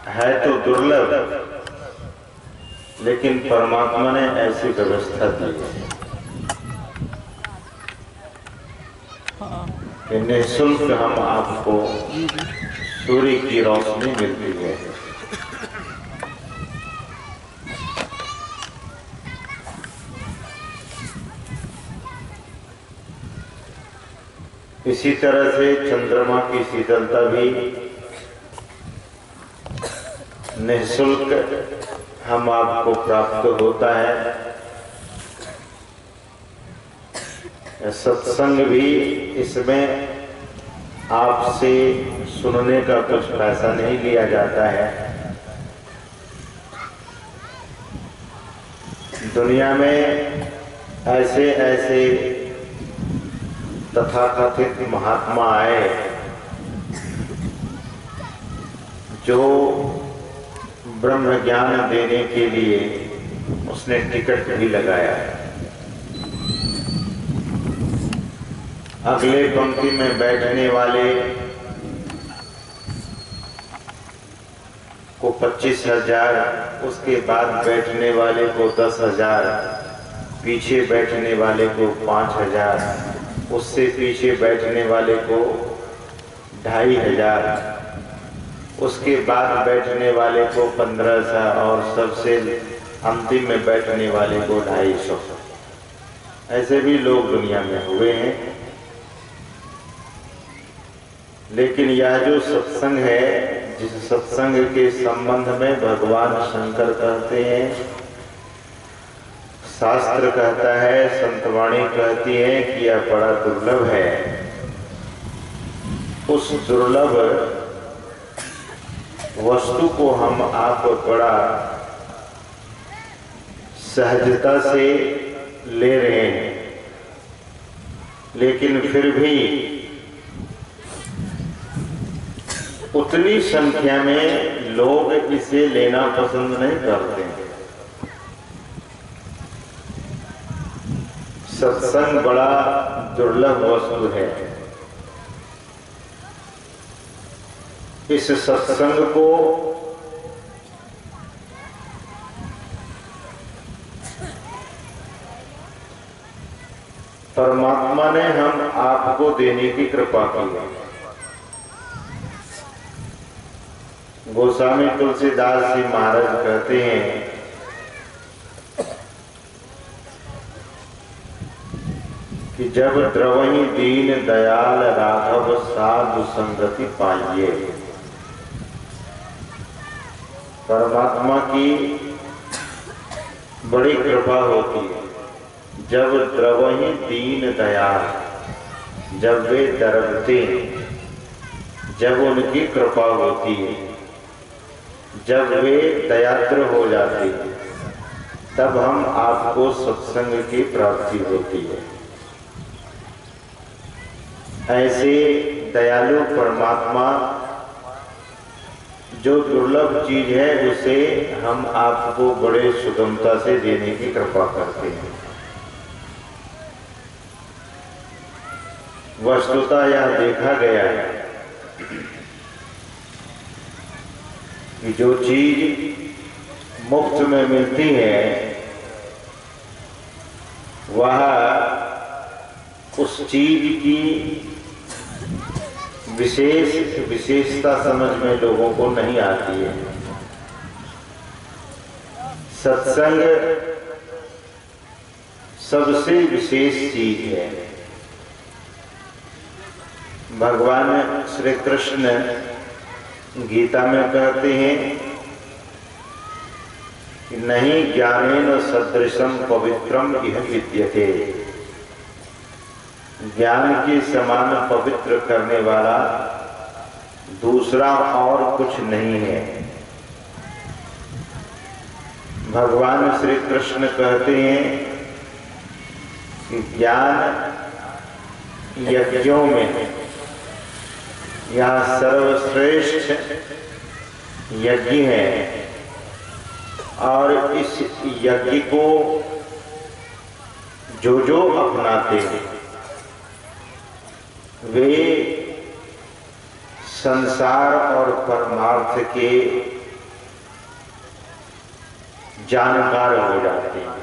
है तो दुर्लभ, लेकिन परमात्मा ने ऐसी व्यवस्था दी है कि निःशुल्क हम आपको सूर्य की रोशनी मिलती है। इसी तरह से चंद्रमा की शीतलता भी निःशुल्क हम आपको प्राप्त होता है। सत्संग भी इसमें आपसे सुनने का कुछ पैसा नहीं लिया जाता है। दुनिया में ऐसे ऐसे तथाकथित महात्मा आए जो ब्रह्म ज्ञान देने के लिए उसने टिकट भी लगाया है। अगले पंक्ति में बैठने वाले को 25,000, उसके बाद बैठने वाले को 10,000, पीछे बैठने वाले को 5,000, उससे पीछे बैठने वाले को 2,500, उसके बाद बैठने वाले को 1,500 और सबसे अंतिम में बैठने वाले को 250। ऐसे भी लोग दुनिया में हुए हैं। लेकिन यह जो सत्संग है, जिस सत्संग के संबंध में भगवान शंकर कहते हैं, शास्त्र कहता है, संतवाणी कहती है कि यह बड़ा दुर्लभ है, उस दुर्लभ वस्तु को हम आप बड़ा सहजता से ले रहे हैं, लेकिन फिर भी उतनी संख्या में लोग इसे लेना पसंद नहीं करते हैं। सत्संग बड़ा दुर्लभ वस्तु है। इस सत्संग को परमात्मा ने हम आपको देने की कृपा की है। गोस्वामी तुलसीदास जी महाराज कहते हैं कि जब द्रवहि दीन दयाल राघव साधु संगति पाइए। परमात्मा की बड़ी कृपा होती है जब द्रवहि दीन दयाल, जब वे दरगते, जब उनकी कृपा होती है, जब वे दयाद्र हो जाते हैं, तब हम आपको सत्संग की प्राप्ति होती है। ऐसे दयालु परमात्मा जो दुर्लभ चीज है उसे हम आपको बड़े सुगमता से देने की कृपा करते हैं। वस्तुतः यह देखा गया है कि जो चीज मुफ्त में मिलती है वह उस चीज की विशेषता समझ में लोगों को नहीं आती है। सत्संग सबसे विशेष चीज है। भगवान श्री कृष्ण गीता में कहते हैं कि नहीं ज्ञानेन सदृशम पवित्रम इह विद्यते। ज्ञान के समान पवित्र करने वाला दूसरा और कुछ नहीं है। भगवान श्री कृष्ण कहते हैं कि ज्ञान यज्ञों में यह सर्वश्रेष्ठ यज्ञ है और इस यज्ञ को जो अपनाते हैं वे संसार और परमार्थ के जानकार हो जाते हैं।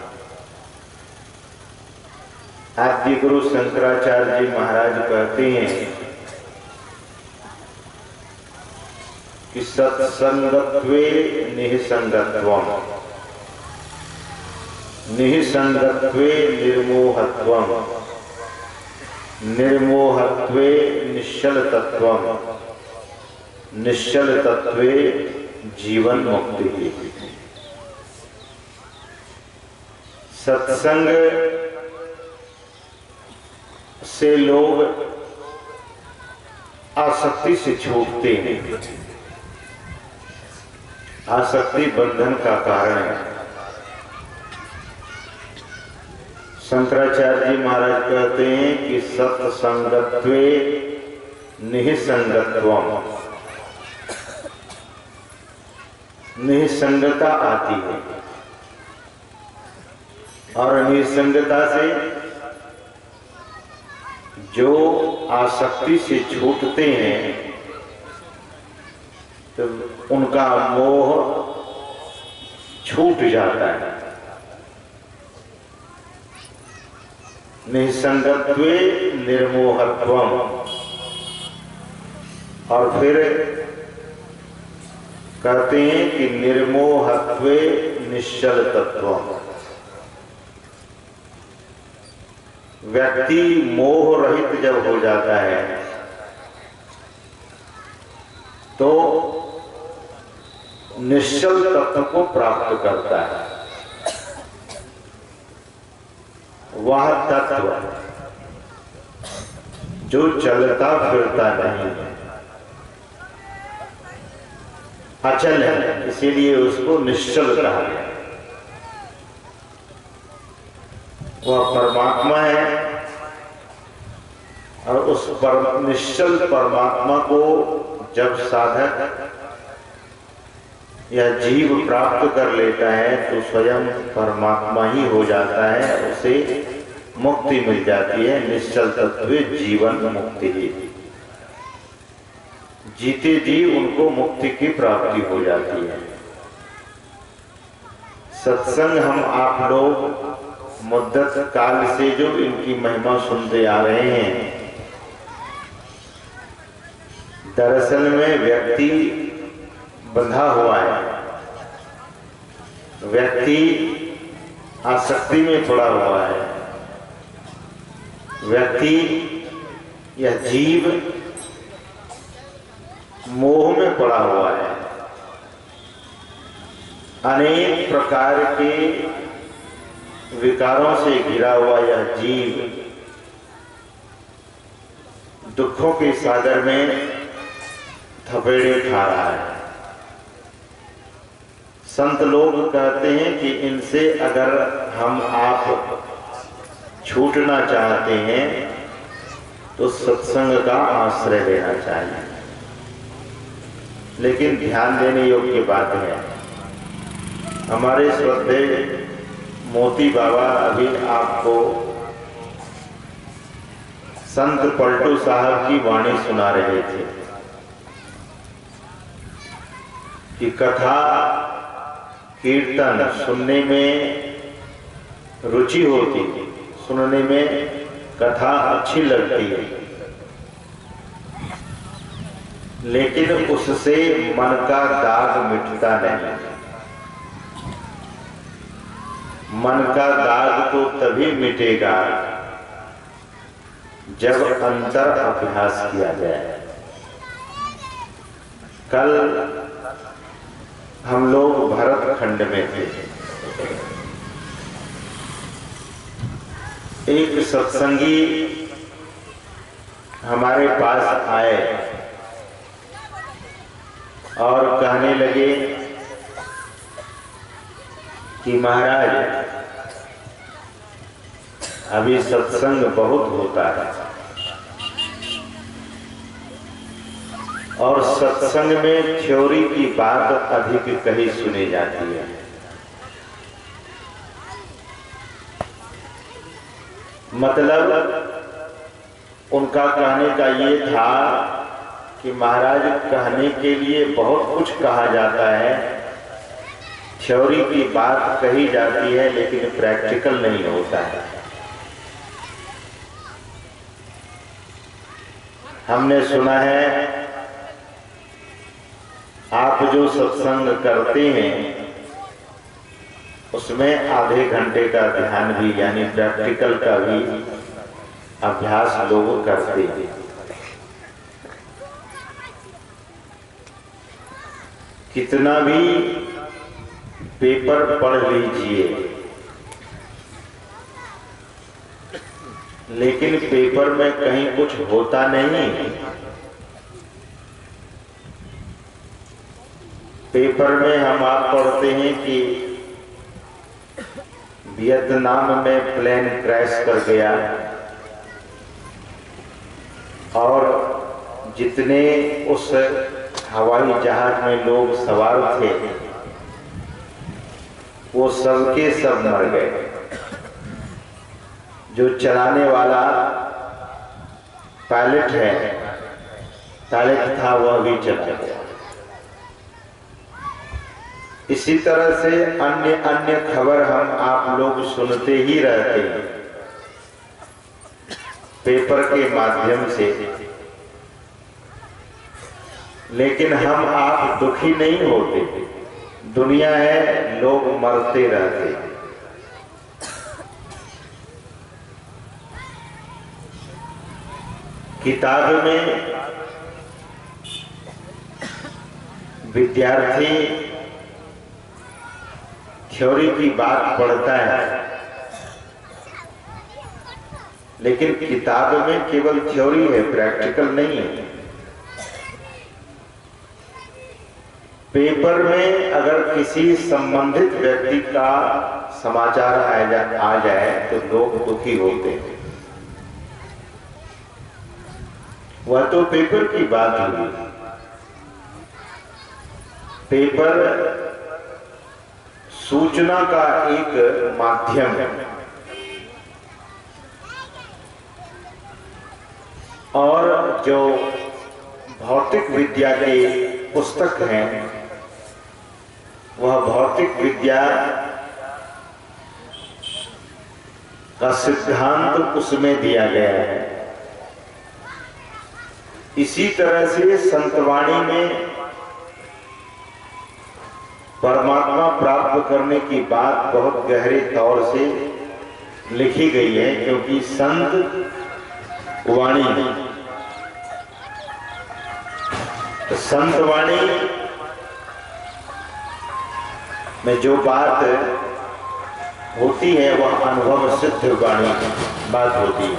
आद्य गुरु शंकराचार्य जी महाराज कहते हैं कि सत्संगत्वे निःसंगत्वम्, निःसंगत्वे निर्मोहत्वम्, निर्मोहत्वे निश्चलतत्वम्, निश्चलतत्वे जीवन मुक्ति। सत्संग से लोग आसक्ति से छूटते हैं। आसक्ति बंधन का कारण है। शंकराचार्य जी महाराज कहते हैं कि सत्संगत्वे निःसंगत्वम्, निःसंगता आती है और निःसंगता से जो आसक्ति से छूटते हैं तो उनका मोह छूट जाता है। निःसंगत्वे निर्मोहत्वम्, और फिर कहते हैं कि निर्मोहत्वे निश्चलतत्वम्। व्यक्ति मोह रहित जब हो जाता है तो निश्चल तत्व को प्राप्त करता है। वह तत्व जो चलता फिरता नहीं है, अचल है, इसीलिए उसको निश्चल कहा गया। वह परमात्मा है और उस निश्चल परमात्मा को जब साधक या जीव प्राप्त कर लेता है तो स्वयं परमात्मा ही हो जाता है, उसे मुक्ति मिल जाती है। निश्चल तत्व जीवन मुक्ति ही, जीते जी उनको मुक्ति की प्राप्ति हो जाती है। सत्संग हम आप लोग मुद्दत काल से जो इनकी महिमा सुनते आ रहे हैं, दरअसल में व्यक्ति बंधा हुआ है, व्यक्ति आसक्ति में पड़ा हुआ है, व्यक्ति या जीव मोह में पड़ा हुआ है। अनेक प्रकार के विकारों से घिरा हुआ यह जीव दुखों के सागर में थपेड़े खा रहा है। संत लोग कहते हैं कि इनसे अगर हम आप छूटना चाहते हैं तो सत्संग का आश्रय लेना चाहिए। लेकिन ध्यान देने योग्य बात है, हमारे श्रद्धेय मोती बाबा अभी आपको संत पलटू साहब की वाणी सुना रहे थे कि कथा कीर्तन सुनने में रुचि होती, सुनने में कथा अच्छी लगती है, लेकिन उससे मन का दाग मिटता नहीं। मन का दाग तो तभी मिटेगा जब अंतर अभ्यास किया जाए। कल हम लोग भरत खंड में थे, एक सत्संगी हमारे पास आए और कहने लगे कि महाराज अभी सत्संग बहुत होता है और सत्संग में थ्योरी की बात अधिक कही सुनी जाती है। मतलब उनका कहने का ये था कि महाराज कहने के लिए बहुत कुछ कहा जाता है, थ्योरी की बात कही जाती है लेकिन प्रैक्टिकल नहीं होता है। हमने सुना है आप जो सत्संग करते हैं उसमें आधे घंटे का ध्यान भी यानी प्रैक्टिकल का भी अभ्यास लोग करते हैं। कितना भी पेपर पढ़ लीजिए लेकिन पेपर में कहीं कुछ होता नहीं। पेपर में हम आप पढ़ते हैं कि वियतनाम में प्लेन क्रैश कर गया और जितने उस हवाई जहाज में लोग सवार थे वो सबके सब मर गए। जो चलाने वाला पायलट था वह भी चला गया। इसी तरह से अन्य अन्य खबर हम आप लोग सुनते ही रहते हैं पेपर के माध्यम से, लेकिन हम आप दुखी नहीं होते। दुनिया है, लोग मरते रहते। किताब में विद्यार्थी थ्योरी की बात पढ़ता है लेकिन किताब में केवल थ्योरी है, प्रैक्टिकल नहीं है। पेपर में अगर किसी संबंधित व्यक्ति का समाचार आ जाए तो लोग दुखी होते हैं। वह तो पेपर की बात हुई। पेपर सूचना का एक माध्यम है और जो भौतिक विद्या के पुस्तक हैं वह भौतिक विद्या का सिद्धांत उसमें दिया गया है। इसी तरह से संतवाणी में परमात्मा प्राप्त करने की बात बहुत गहरे तौर से लिखी गई है, क्योंकि संत वाणी संतवाणी में जो बात होती है वह अनुभव सिद्ध वाणी बात होती है,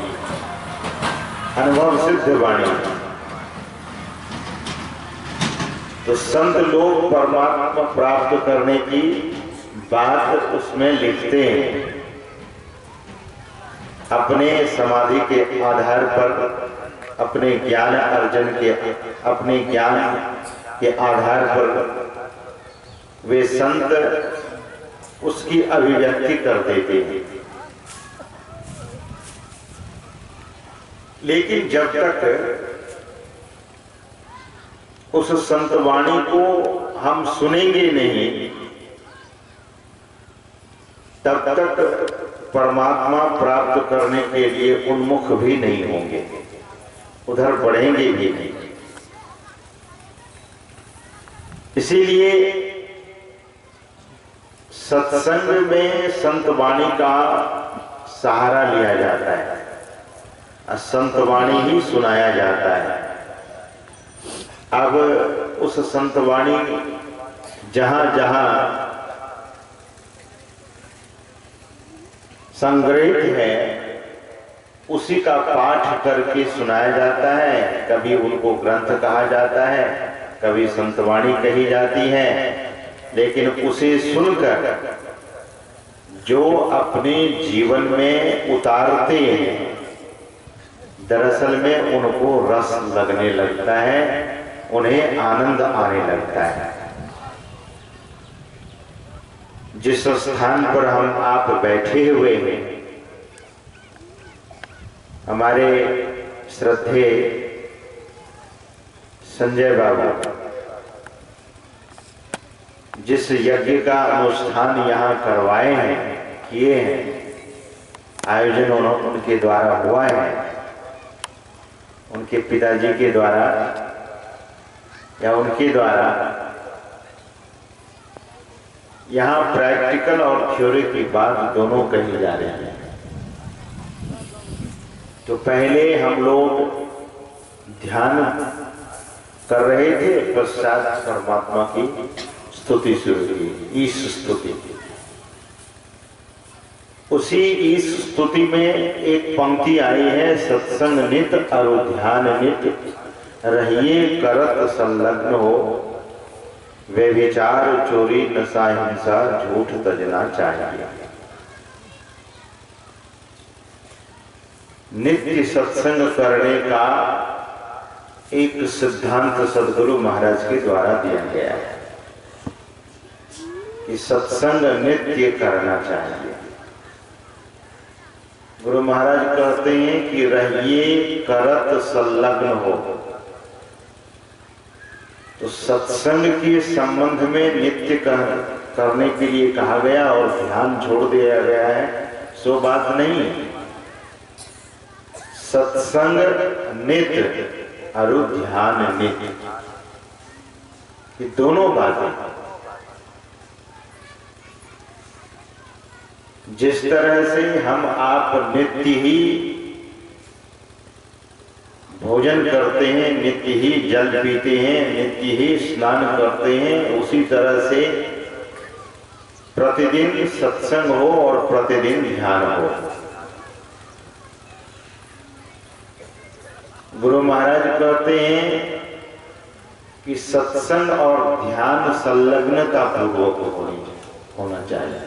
अनुभव सिद्ध वाणी। तो संत लोग परमात्मा प्राप्त करने की बात उसमें लिखते हैं। अपने समाधि के आधार पर, अपने ज्ञान अर्जन के, अपने ज्ञान के आधार पर वे संत उसकी अभिव्यक्ति कर देते हैं। लेकिन जब तक उस संतवाणी को हम सुनेंगे नहीं तब तक परमात्मा प्राप्त करने के लिए उन्मुख भी नहीं होंगे, उधर बढ़ेंगे भी नहीं। इसीलिए सत्संग में संतवाणी का सहारा लिया जाता है, संतवाणी ही सुनाया जाता है। अब उस संतवाणी जहां जहां संग्रहित है उसी का पाठ करके सुनाया जाता है। कभी उनको ग्रंथ कहा जाता है, कभी संतवाणी कही जाती है, लेकिन उसे सुनकर जो अपने जीवन में उतारते हैं दरअसल में उनको रस लगने लगता है, उन्हें आनंद आने लगता है। जिस स्थान पर हम आप बैठे हुए हैं, हमारे श्रद्धेय संजय बाबू जिस यज्ञ का अनुष्ठान यहाँ करवाए हैं, किए हैं, आयोजन उनके द्वारा हुआ है, उनके पिताजी के द्वारा या उनके द्वारा, यहाँ प्रैक्टिकल और थ्योरी की बात दोनों कही जा रही है। तो पहले हम लोग ध्यान कर रहे थे, पश्चात परमात्मा की स्तुति शुरू की, ईश स्तुति। उसी ईश स्तुति में एक पंक्ति आई है, सत्संग नित और ध्यान नित रहिए करत संलग्न हो, व्यभिचार चोरी नशा हिंसा झूठ तजना चाहिए। नित्य सत्संग करने का एक सिद्धांत सदगुरु महाराज के द्वारा दिया गया है कि सत्संग नित्य करना चाहिए। गुरु महाराज कहते हैं कि रहिए करत संलग्न हो। तो सत्संग के संबंध में नित्य करने के लिए कहा गया और ध्यान छोड़ दिया गया है, सो बात नहीं। सत्संग नित्य और ध्यान नित्य, ये दोनों बातें जिस तरह से हम आप नित्य ही भोजन करते हैं, नित्य ही जल पीते हैं, नित्य ही स्नान करते हैं, उसी तरह से प्रतिदिन सत्संग हो और प्रतिदिन ध्यान हो। गुरु महाराज कहते हैं कि सत्संग और ध्यान संलग्नता पूर्वक होना चाहिए।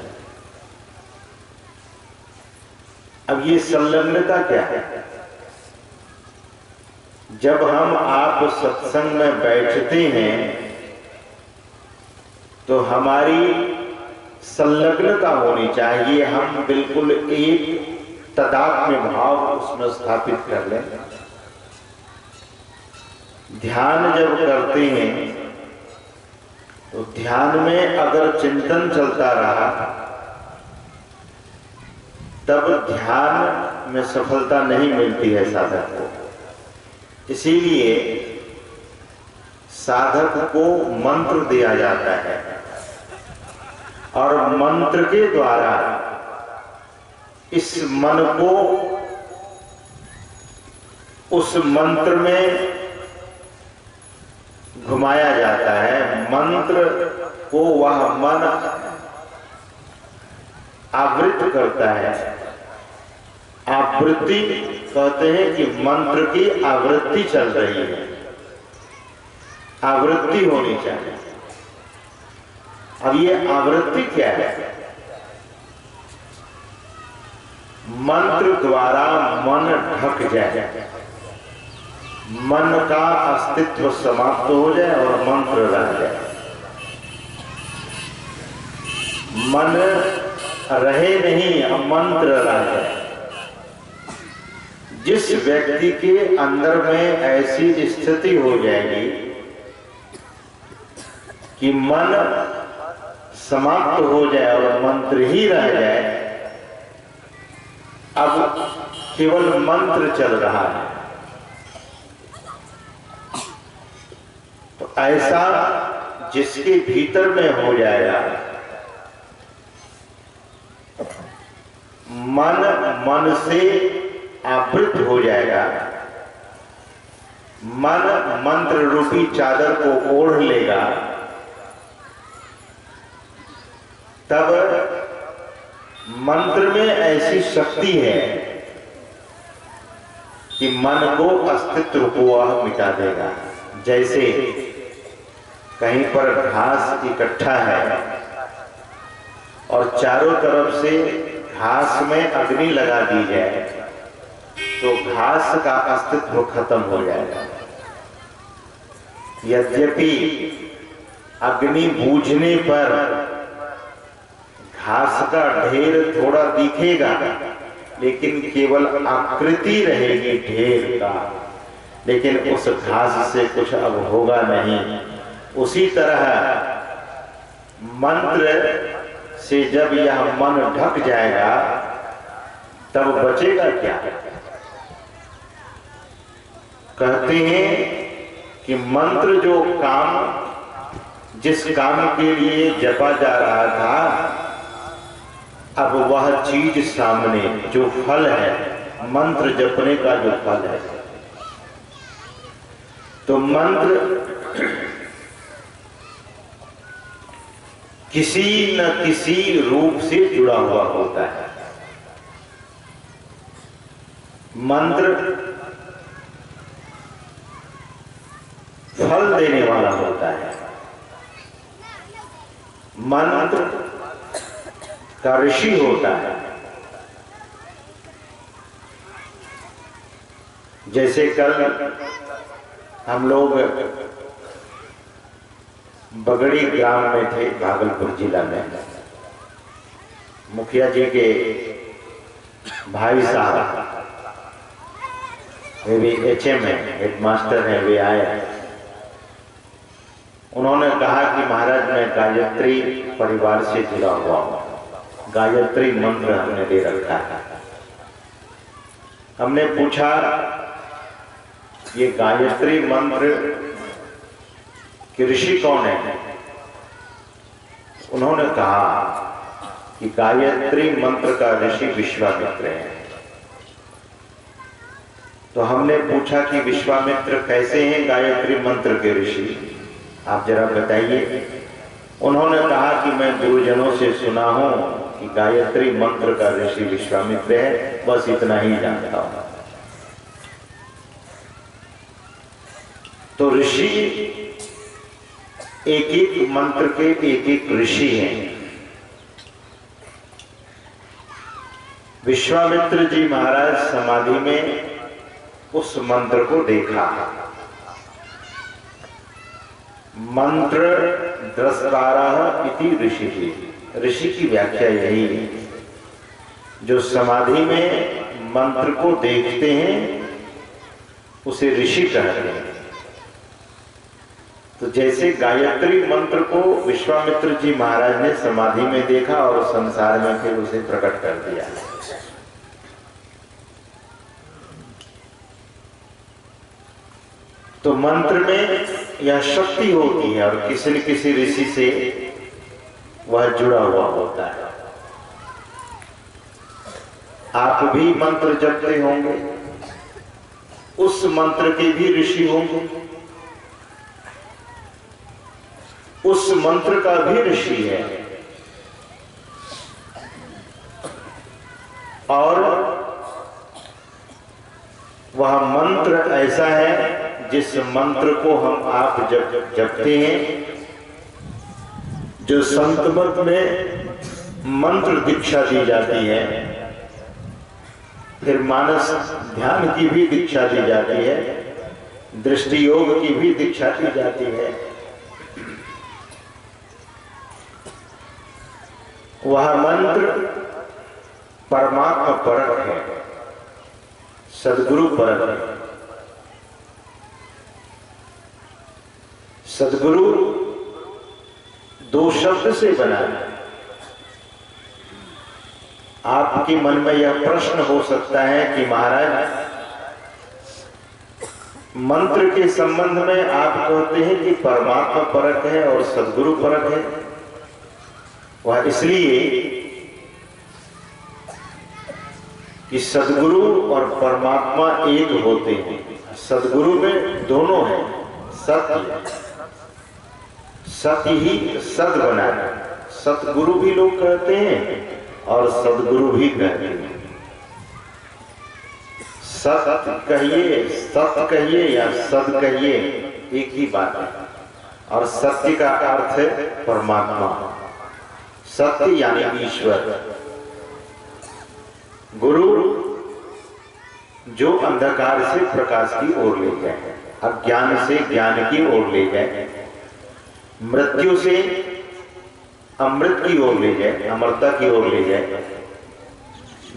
अब ये संलग्नता क्या है? जब हम आप सत्संग में बैठते हैं तो हमारी संलग्नता होनी चाहिए, हम बिल्कुल एक तादात्म्य भाव उसमें स्थापित कर लें। ध्यान जब करते हैं तो ध्यान में अगर चिंतन चलता रहा तब ध्यान में सफलता नहीं मिलती है साधक को। इसीलिए साधक को मंत्र दिया जाता है और मंत्र के द्वारा इस मन को उस मंत्र में घुमाया जाता है। मंत्र को वह मन आवृत करता है। आवृत्ति कहते हैं कि मंत्र की आवृत्ति चल रही है, आवृत्ति होनी चाहिए। अब ये आवृत्ति क्या है? मंत्र द्वारा मन ढक जाए, मन का अस्तित्व समाप्त हो जाए और मंत्र रह जाए। मन रहे नहीं, अब मंत्र रह जाए। जिस व्यक्ति के अंदर में ऐसी स्थिति हो जाएगी कि मन समाप्त हो जाए और मंत्र ही रह जाए, अब केवल मंत्र चल रहा है, तो ऐसा जिसके भीतर में हो जाएगा, मन से आवृत हो जाएगा, मन मंत्र रूपी चादर को ओढ़ लेगा, तब मंत्र में ऐसी शक्ति है कि मन को अस्तित्व को वह मिटा देगा। जैसे कहीं पर घास इकट्ठा है और चारों तरफ से घास में अग्नि लगा दी जाए तो घास का अस्तित्व खत्म हो जाएगा। यद्यपि अग्नि बूझने पर घास का ढेर थोड़ा दिखेगा, लेकिन केवल आकृति रहेगी ढेर का, लेकिन उस घास से कुछ अब होगा नहीं। उसी तरह मंत्र से जब यह मन ढक जाएगा तब बचेगा क्या? कहते हैं कि मंत्र जो काम जिस काम के लिए जपा जा रहा था, अब वह चीज सामने, जो फल है मंत्र जपने का, जो फल है, तो मंत्र किसी न किसी रूप से जुड़ा हुआ होता है। मंत्र फल देने वाला होता है। मंत्र का ऋषि होता है। जैसे कल हम लोग बगड़ी ग्राम में थे, भागलपुर जिला में। मुखिया जी के भाई साहब, वे भी HM है, हेडमास्टर हैं, वे आए। उन्होंने कहा कि महाराज मैं गायत्री परिवार से जुड़ा हुआ हूं, गायत्री मंत्र हमने दे रखा है। हमने पूछा ये गायत्री मंत्र कि ऋषि कौन है? उन्होंने कहा कि गायत्री मंत्र का ऋषि विश्वामित्र है। तो हमने पूछा कि विश्वामित्र कैसे हैं गायत्री मंत्र के ऋषि, आप जरा बताइए। उन्होंने कहा कि मैं गुरुजनों से सुना हूं कि गायत्री मंत्र का ऋषि विश्वामित्र है, बस इतना ही जानता हूं। तो ऋषि एक एक मंत्र के एक एक ऋषि हैं। विश्वामित्र जी महाराज समाधि में उस मंत्र को देखा। मंत्र द्रष्टारः इति ऋषि, ऋषि की व्याख्या यही है, जो समाधि में मंत्र को देखते हैं उसे ऋषि कहते हैं। तो जैसे गायत्री मंत्र को विश्वामित्र जी महाराज ने समाधि में देखा और संसार में फिर उसे प्रकट कर दिया। तो मंत्र में यह शक्ति होती है और किसी न किसी ऋषि से वह जुड़ा हुआ होता है। आप भी मंत्र जपते होंगे, उस मंत्र के भी ऋषि होंगे, उस मंत्र का भी ऋषि है। और वह मंत्र ऐसा है जिस मंत्र को हम आप जब जपते हैं, जो संत मत में मंत्र दीक्षा दी जाती है, फिर मानस ध्यान की भी दीक्षा दी जाती है, दृष्टि योग की भी दीक्षा दी जाती है। वह मंत्र परमात्मा परक है, सदगुरु परक है। सदगुरु दो शब्द से बना है। आपके मन में यह प्रश्न हो सकता है कि महाराज मंत्र के संबंध में आप कहते हैं कि परमात्मा परक है और सदगुरु परक है। वह इसलिए कि सदगुरु और परमात्मा एक होते हैं। सदगुरु में दोनों हैं, सत्य, सत्य ही सद बना है। सतगुरु भी लोग कहते हैं और सदगुरु भी कहते हैं। सत्य कहिए, सत्य कहिए या सद कहिए, एक ही बात है। और सत्य का अर्थ है परमात्मा, सत्य यानी ईश्वर। गुरु जो अंधकार से प्रकाश की ओर ले जाए, अज्ञान से ज्ञान की ओर ले जाए, मृत्यु से अमृत की ओर ले जाए, अमरता की ओर ले जाए,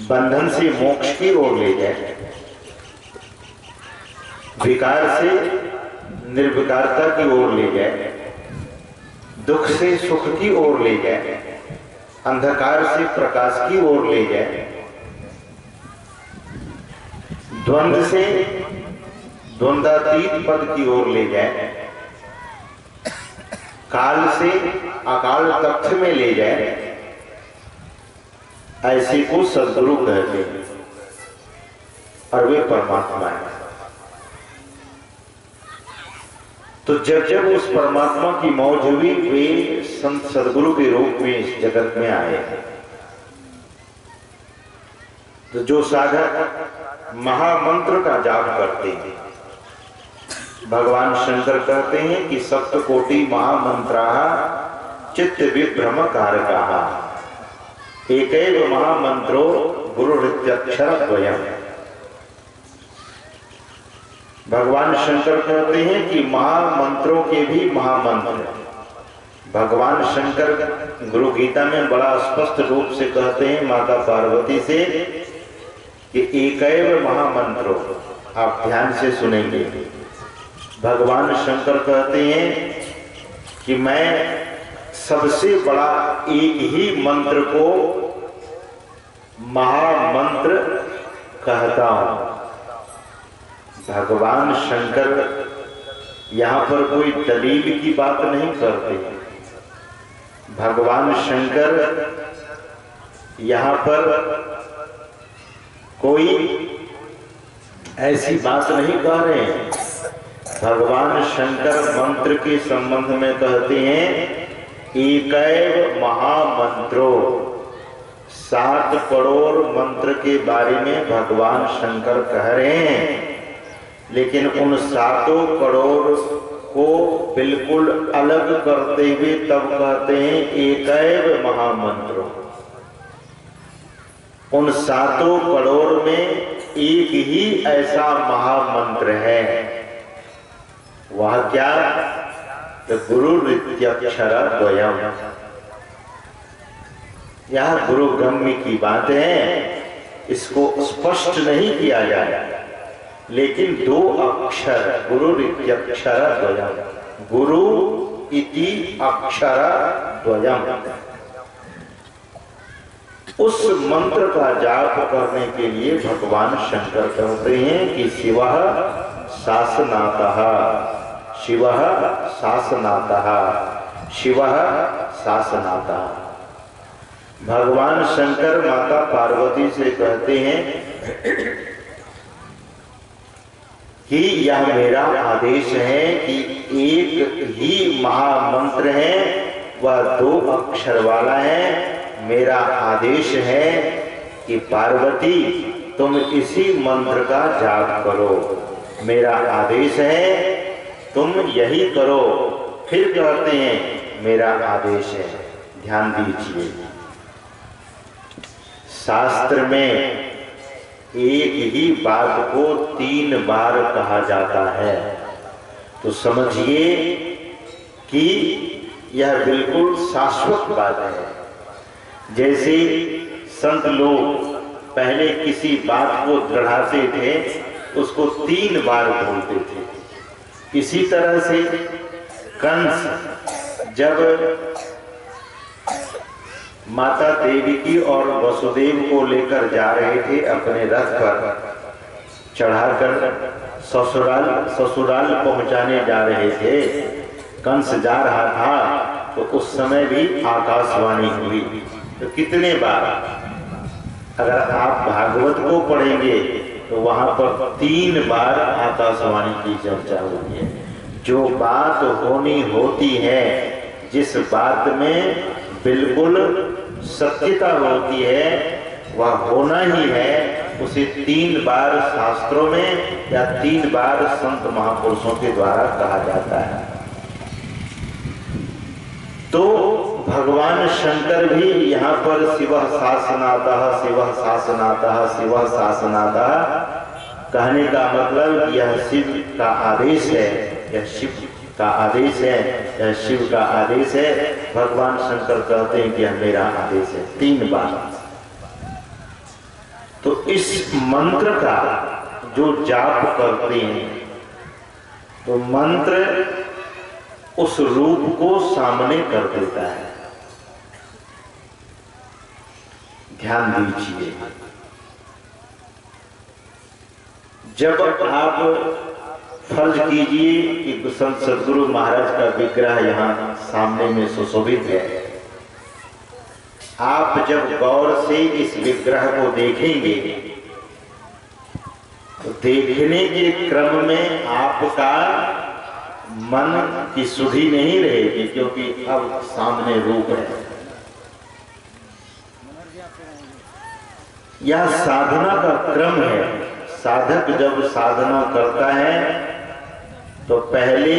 बंधन से मोक्ष की ओर ले जाए, विकार से निर्विकारता की ओर ले जाए, दुख से सुख की ओर ले जाए, अंधकार से प्रकाश की ओर ले जाए, द्वंद्व से द्वंद्वातीत पद की ओर ले जाए, काल से अकाल तख्त में ले जाए, ऐसे को सद्गुरु कहते हैं और वे परमात्मा है। तो जब जब उस परमात्मा की मौज हुई, वे संत सद्गुरु के रूप में इस जगत में आए। तो जो साधक महामंत्र का जाप करते हैं, भगवान शंकर कहते हैं कि सप्तकोटि महामंत्रा चित्त विभ्रम कारका, एकैव महामंत्रो गुरुरित्यक्षर द्वयम्। भगवान शंकर कहते हैं कि महामंत्रों के भी महामंत्र, भगवान शंकर गुरु गीता में बड़ा स्पष्ट रूप से कहते हैं माता पार्वती से कि एकैव महामंत्रो। आप ध्यान से सुनेंगे, भगवान शंकर कहते हैं कि मैं सबसे बड़ा एक ही मंत्र को महामंत्र कहता हूं। भगवान शंकर यहां पर कोई दलील की बात नहीं करते। भगवान शंकर यहां पर कोई ऐसी बात नहीं कह रहे हैं। भगवान शंकर मंत्र के संबंध में कहते हैं एकैव महामंत्रो। 7 करोड़ मंत्र के बारे में भगवान शंकर कह रहे हैं, लेकिन उन 7 करोड़ को बिल्कुल अलग करते हुए तब कहते हैं एकैव महामंत्रो। उन 7 करोड़ में एक ही ऐसा महामंत्र है, वह क्या? तो गुरुरित्यक्षर द्वयम्। यह गुरु गम्य की बात है, इसको स्पष्ट नहीं किया जाए, लेकिन 2 अक्षर गुरुरित्यक्षर द्वयम्, गुरु इति अक्षर द्वयम्। उस मंत्र का जाप करने के लिए भगवान शंकर कहते हैं कि शिवः शासनातः, शिवः शासनातः, शिवः शासनातः। भगवान शंकर माता पार्वती से कहते हैं कि यह मेरा आदेश है कि एक ही महामंत्र है, वह 2 अक्षर वाला है। मेरा आदेश है कि पार्वती तुम इसी मंत्र का जाप करो। मेरा आदेश है तुम यही करो। फिर कहते हैं मेरा आदेश है। ध्यान दीजिए, शास्त्र में एक ही बात को 3 बार कहा जाता है, तो समझिए कि यह बिल्कुल शाश्वत बात है। जैसे संत लोग पहले किसी बात को दृढ़ाते थे, उसको 3 बार बोलते थे। इसी तरह से कंस जब माता देवकी और वसुदेव को लेकर जा रहे थे, अपने रथ पर चढ़ाकर ससुराल पहुंचाने जा रहे थे, कंस जा रहा था, तो उस समय भी आकाशवाणी हुई। तो कितने बार? अगर आप भागवत को पढ़ेंगे तो वहां पर 3 बार आकाशवाणी की चर्चा होती है। जो बात होनी होती है, जिस बात में बिल्कुल सत्यता होती है, वह होना ही है, उसे 3 बार शास्त्रों में या 3 बार संत महापुरुषों के द्वारा कहा जाता है। तो भगवान शंकर भी यहाँ पर शिवः शासनातः, शिवः शासनातः, शिवः शासनातः कहने का मतलब यह शिव का आदेश है, यह शिव का आदेश है, यह शिव का आदेश है। भगवान शंकर कहते हैं कि यह मेरा आदेश है 3 बार। तो इस मंत्र का जो जाप करते हैं, तो मंत्र उस रूप को सामने कर देता है। ध्यान दीजिए, जब आप फर्ज कीजिए कि संत सद्गुरु महाराज का विग्रह यहाँ सामने में सुशोभित है, आप जब गौर से इस विग्रह को देखेंगे तो देखने के क्रम में आपका मन की सुधि नहीं रहेगी, क्योंकि अब सामने रूप है। यह साधना का क्रम है। साधक जब साधना करता है तो पहले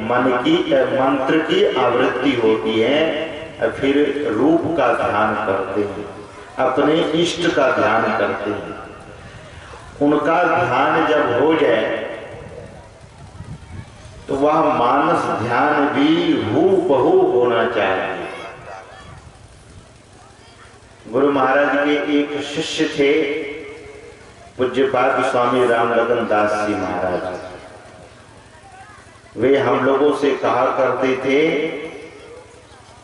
मन की मंत्र की आवृत्ति होती है, फिर रूप का ध्यान करते हैं, अपने इष्ट का ध्यान करते हैं। उनका ध्यान जब हो जाए तो वह मानस ध्यान भी हूबहू होना चाहिए। गुरु महाराज के एक शिष्य थे, पूज्यपाद स्वामी रामलगन दास जी महाराज। वे हम लोगों से कहा करते थे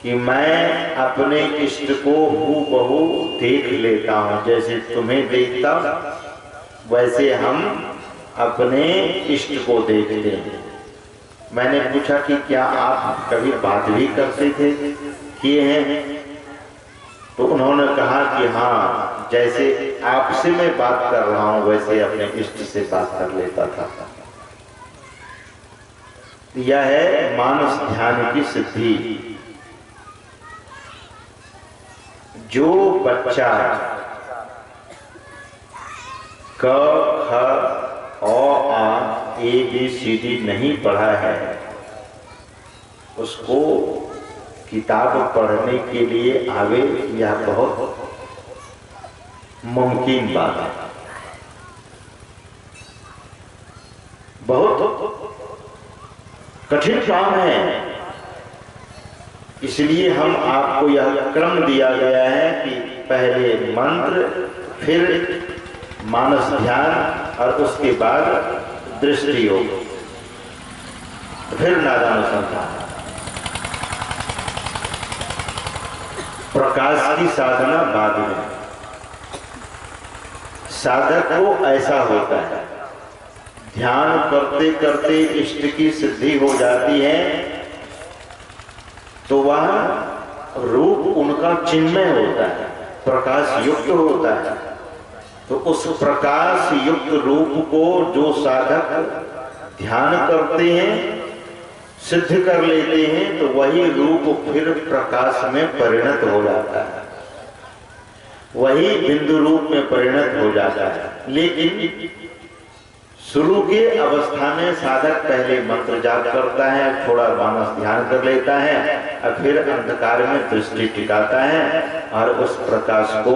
कि मैं अपने इष्ट को हूबहू देख लेता हूं, जैसे तुम्हें देखता वैसे हम अपने इष्ट को देखते हैं। मैंने पूछा कि क्या आप कभी बात भी करते थे, किए हैं? तो उन्होंने कहा कि हाँ, जैसे आपसे मैं बात कर रहा हूं वैसे अपने इष्ट से बात कर लेता था। यह है मानस ध्यान की सिद्धि। जो बच्चा क ख अ आ ए बी सी डी नहीं पढ़ा है, उसको किताब पढ़ने के लिए आवे, यह बहुत मुमकिन बात है। बहुत कठिन काम है। इसलिए हम आपको यह क्रम दिया गया है कि पहले मंत्र, फिर मानस ध्यान और उसके बाद दृष्टि योग, फिर नादानुसंधान। प्रकाश की साधना बाद में। साधक को ऐसा होता है, ध्यान करते करते इष्ट की सिद्धि हो जाती है तो वह रूप उनका चिन्मय होता है, प्रकाश युक्त होता है। तो उस प्रकाश युक्त रूप को जो साधक ध्यान करते हैं, सिद्ध कर लेते हैं, तो वही रूप फिर प्रकाश में परिणत हो जाता है, वही बिंदु रूप में परिणत हो जाता है। लेकिन शुरू के अवस्था में साधक पहले मंत्र जाप करता है, थोड़ा मानस ध्यान कर लेता है और फिर अंधकार में दृष्टि टिकाता है और उस प्रकाश को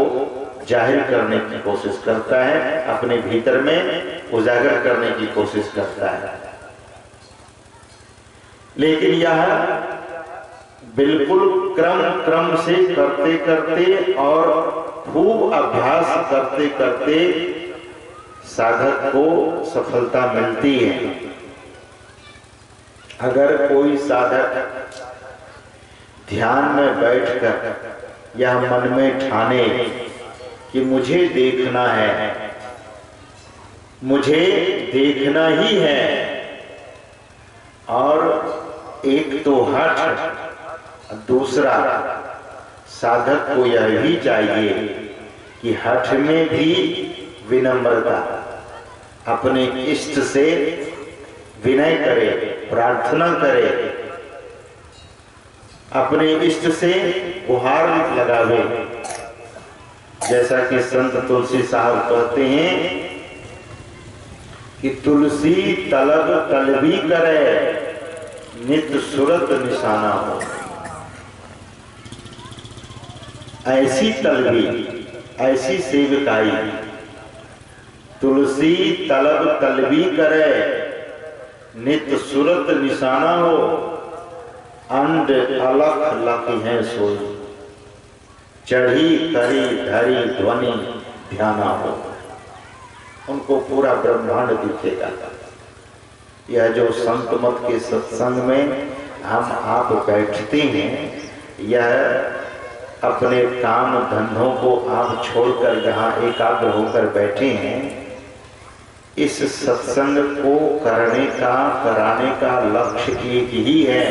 जाहिर करने की कोशिश करता है, अपने भीतर में उजागर करने की कोशिश करता है। लेकिन यह बिल्कुल क्रम से करते करते और खूब अभ्यास करते करते साधक को सफलता मिलती है। अगर कोई साधक ध्यान में बैठकर यह मन में ठाने कि मुझे देखना है, मुझे देखना ही है, और एक तो हठ, दूसरा साधक को यह भी चाहिए कि हठ में भी विनम्रता, अपने इष्ट से विनय करे, प्रार्थना करे, अपने इष्ट से गुहार लगावे। जैसा कि संत तुलसी साहब कहते हैं कि तुलसी तलब तलबी करे, नित सुरत निशाना हो। ऐसी तलबी, ऐसी सेवकाई, तुलसी तलब तलबी करे, नित सुरत निशाना हो, अंड अलख लख है सोई, चढ़ी करी धरी ध्वनि ध्याना हो। उनको पूरा ब्रह्मांड दिखेगा। यह जो संत मत के सत्संग में हम आप बैठते हैं, यह अपने काम धंधों को आप छोड़कर जहाँ एकाग्र होकर बैठे हैं, इस सत्संग को करने का कराने का लक्ष्य एक ही है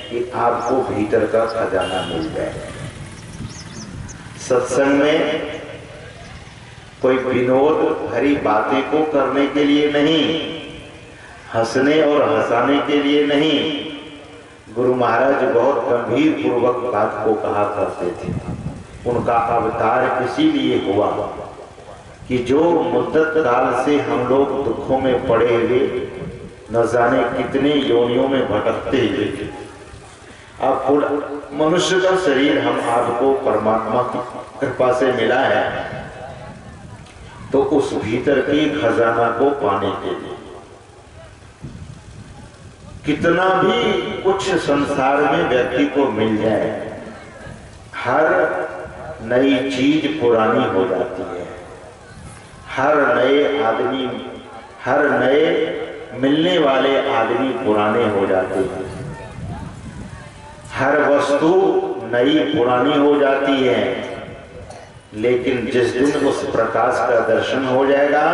कि आपको भीतर का खजाना मिल जाए। सत्संग में कोई विनोद भरी बातें को करने के लिए नहीं, हंसने और हंसाने के लिए नहीं। गुरु महाराज बहुत गंभीर पूर्वक बात को कहा करते थे। उनका अवतार इसीलिए हुआ कि जो मुद्दत काल से हम लोग दुखों में पड़े हुए, न जाने कितने योनियों में भटकते हुए, अब मनुष्य का शरीर हम आपको परमात्मा की कृपा से मिला है, तो उस भीतर की खजाना को पाने के लिए कितना भी कुछ संसार में व्यक्ति को मिल जाए, हर नई चीज पुरानी हो जाती है। हर नए मिलने वाले आदमी पुराने हो जाते हैं। हर वस्तु नई पुरानी हो जाती है। लेकिन जिस दिन उस प्रकाश का दर्शन हो जाएगा,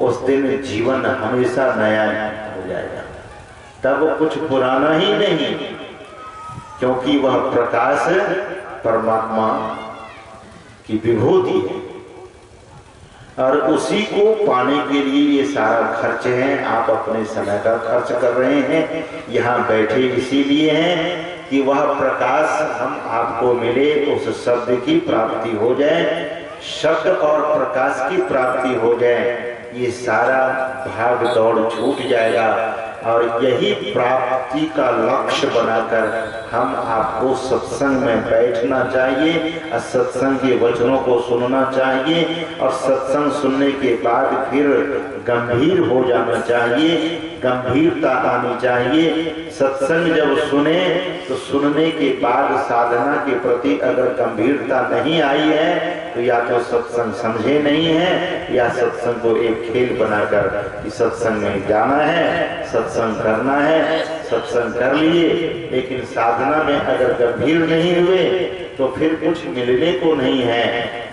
उस दिन जीवन हमेशा नया हो जाएगा। तब कुछ पुराना ही नहीं, क्योंकि वह प्रकाश परमात्मा की विभूति है और उसी को पाने के लिए ये सारा खर्च है। आप अपने समय का खर्च कर रहे हैं, यहाँ बैठे इसीलिए हैं कि वह प्रकाश हम आपको मिले, उस शब्द की प्राप्ति हो जाए, शब्द और प्रकाश की प्राप्ति हो जाए। ये सारा भाग दौड़ छूट जाएगा और यही प्राप्ति का लक्ष्य बनाकर हम आपको सत्संग में बैठना चाहिए और सत्संग के वचनों को सुनना चाहिए और सत्संग सुनने के बाद फिर गंभीर हो जाना चाहिए, गंभीरता आनी चाहिए। सत्संग जब सुने तो सुनने के बाद साधना के प्रति अगर गंभीरता नहीं आई है तो या तो सत्संग समझे नहीं है या सत्संग को एक खेल बनाकर कि सत्संग में जाना है, सत्संग करना है, सत्संग कर लिए, लेकिन साधना में अगर गंभीर नहीं हुए तो फिर कुछ मिलने को नहीं है।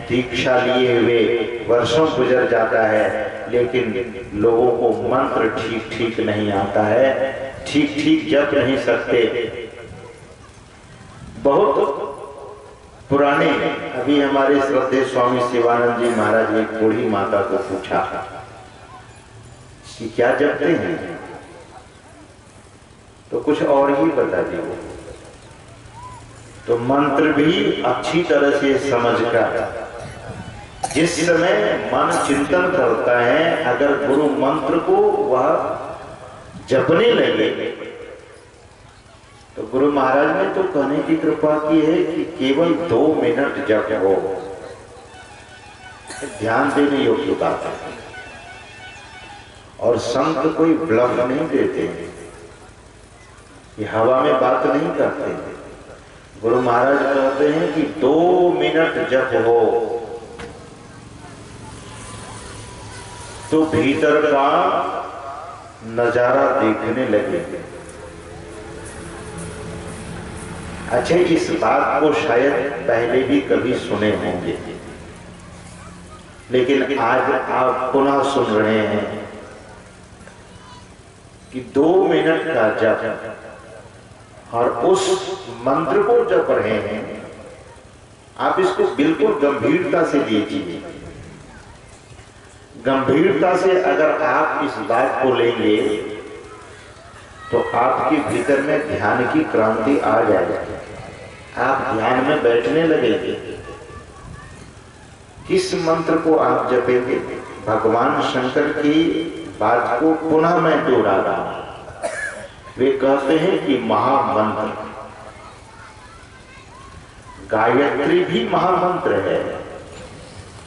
दीक्षा लिए हुए वर्षों गुजर जाता है, लेकिन लोगों को मंत्र ठीक ठीक नहीं आता है, ठीक ठीक जप नहीं सकते। बहुत पुराने, अभी हमारे श्रद्धेय स्वामी शिवानंद जी महाराज ने एक बूढ़ी माता को पूछा कि क्या जपते हैं, तो कुछ और ही बता दिए। तो मंत्र भी अच्छी तरह से समझकर जिस समय मन चिंतन करता है, अगर गुरु मंत्र को वह जपने लगे तो गुरु महाराज ने तो कहने की कृपा की है कि केवल 2 मिनट जप हो, ध्यान देने योग्य बात है। और संत कोई ब्लफ नहीं देते, ये हवा में बात नहीं करते। गुरु महाराज कहते हैं कि 2 मिनट जप हो तो भीतर का नजारा देखने लगे। अच्छा, इस बात को शायद पहले भी कभी सुने होंगे, लेकिन आज आप पुनः सुन रहे हैं कि 2 मिनट का जप और उस मंत्र को जप रहे हैं। आप इसको बिल्कुल गंभीरता से लीजिए। गंभीरता से अगर आप इस बात को लेंगे तो आपके भीतर में ध्यान की क्रांति आ जाएगी। आप ध्यान में बैठने लगेंगे। किस मंत्र को आप जपेंगे? भगवान शंकर की बात को पुनः मैं दोहरा रहा हूं। वे कहते हैं कि महामंत्र, गायत्री भी महामंत्र है।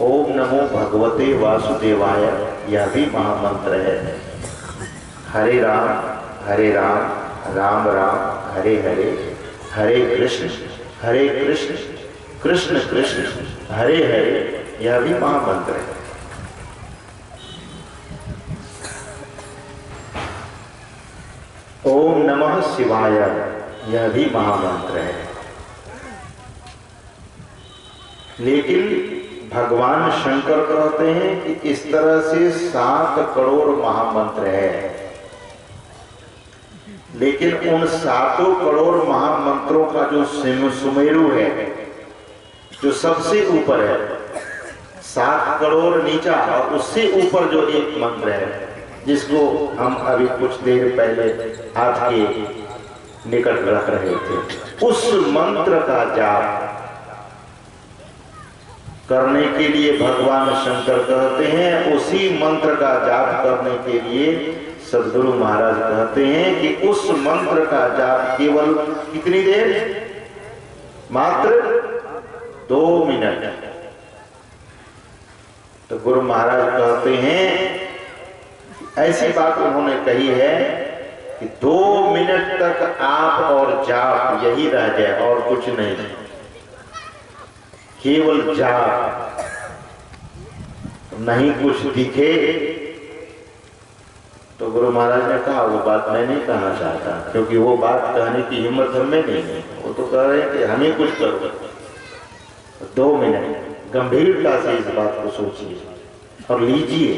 ओम नमो भगवते वासुदेवाय, यह भी महामंत्र है। हरे राम राम राम हरे हरे, हरे कृष्ण कृष्ण कृष्ण हरे हरे, यह भी महामंत्र है। ओम नमः शिवाय, यह भी महामंत्र है। लेकिन भगवान शंकर कहते हैं कि इस तरह से 7 करोड़ महामंत्र है, लेकिन उन 7 करोड़ महामंत्रों का जो सुमेरु है, जो सबसे ऊपर है, 7 करोड़ नीचा और उससे ऊपर जो एक मंत्र है, जिसको हम अभी कुछ देर पहले हाथ के निकट रख रहे थे, उस मंत्र का जाप करने के लिए भगवान शंकर कहते हैं, उसी मंत्र का जाप करने के लिए सद्गुरु महाराज कहते हैं कि उस मंत्र का जाप केवल कितनी देर, मात्र 2 मिनट। तो गुरु महाराज कहते हैं, ऐसी बात उन्होंने कही है कि 2 मिनट तक आप और जाप यही रह जाए और कुछ नहीं, केवल जाप, नहीं कुछ दिखे। तो गुरु महाराज ने कहा वो बात मैं नहीं कहना चाहता, क्योंकि वो बात कहने की हिम्मत हमें नहीं है। वो तो कह रहे हैं कि हमें कुछ करो। 2 मिनट गंभीरता से इस बात को सोचिए और लीजिए।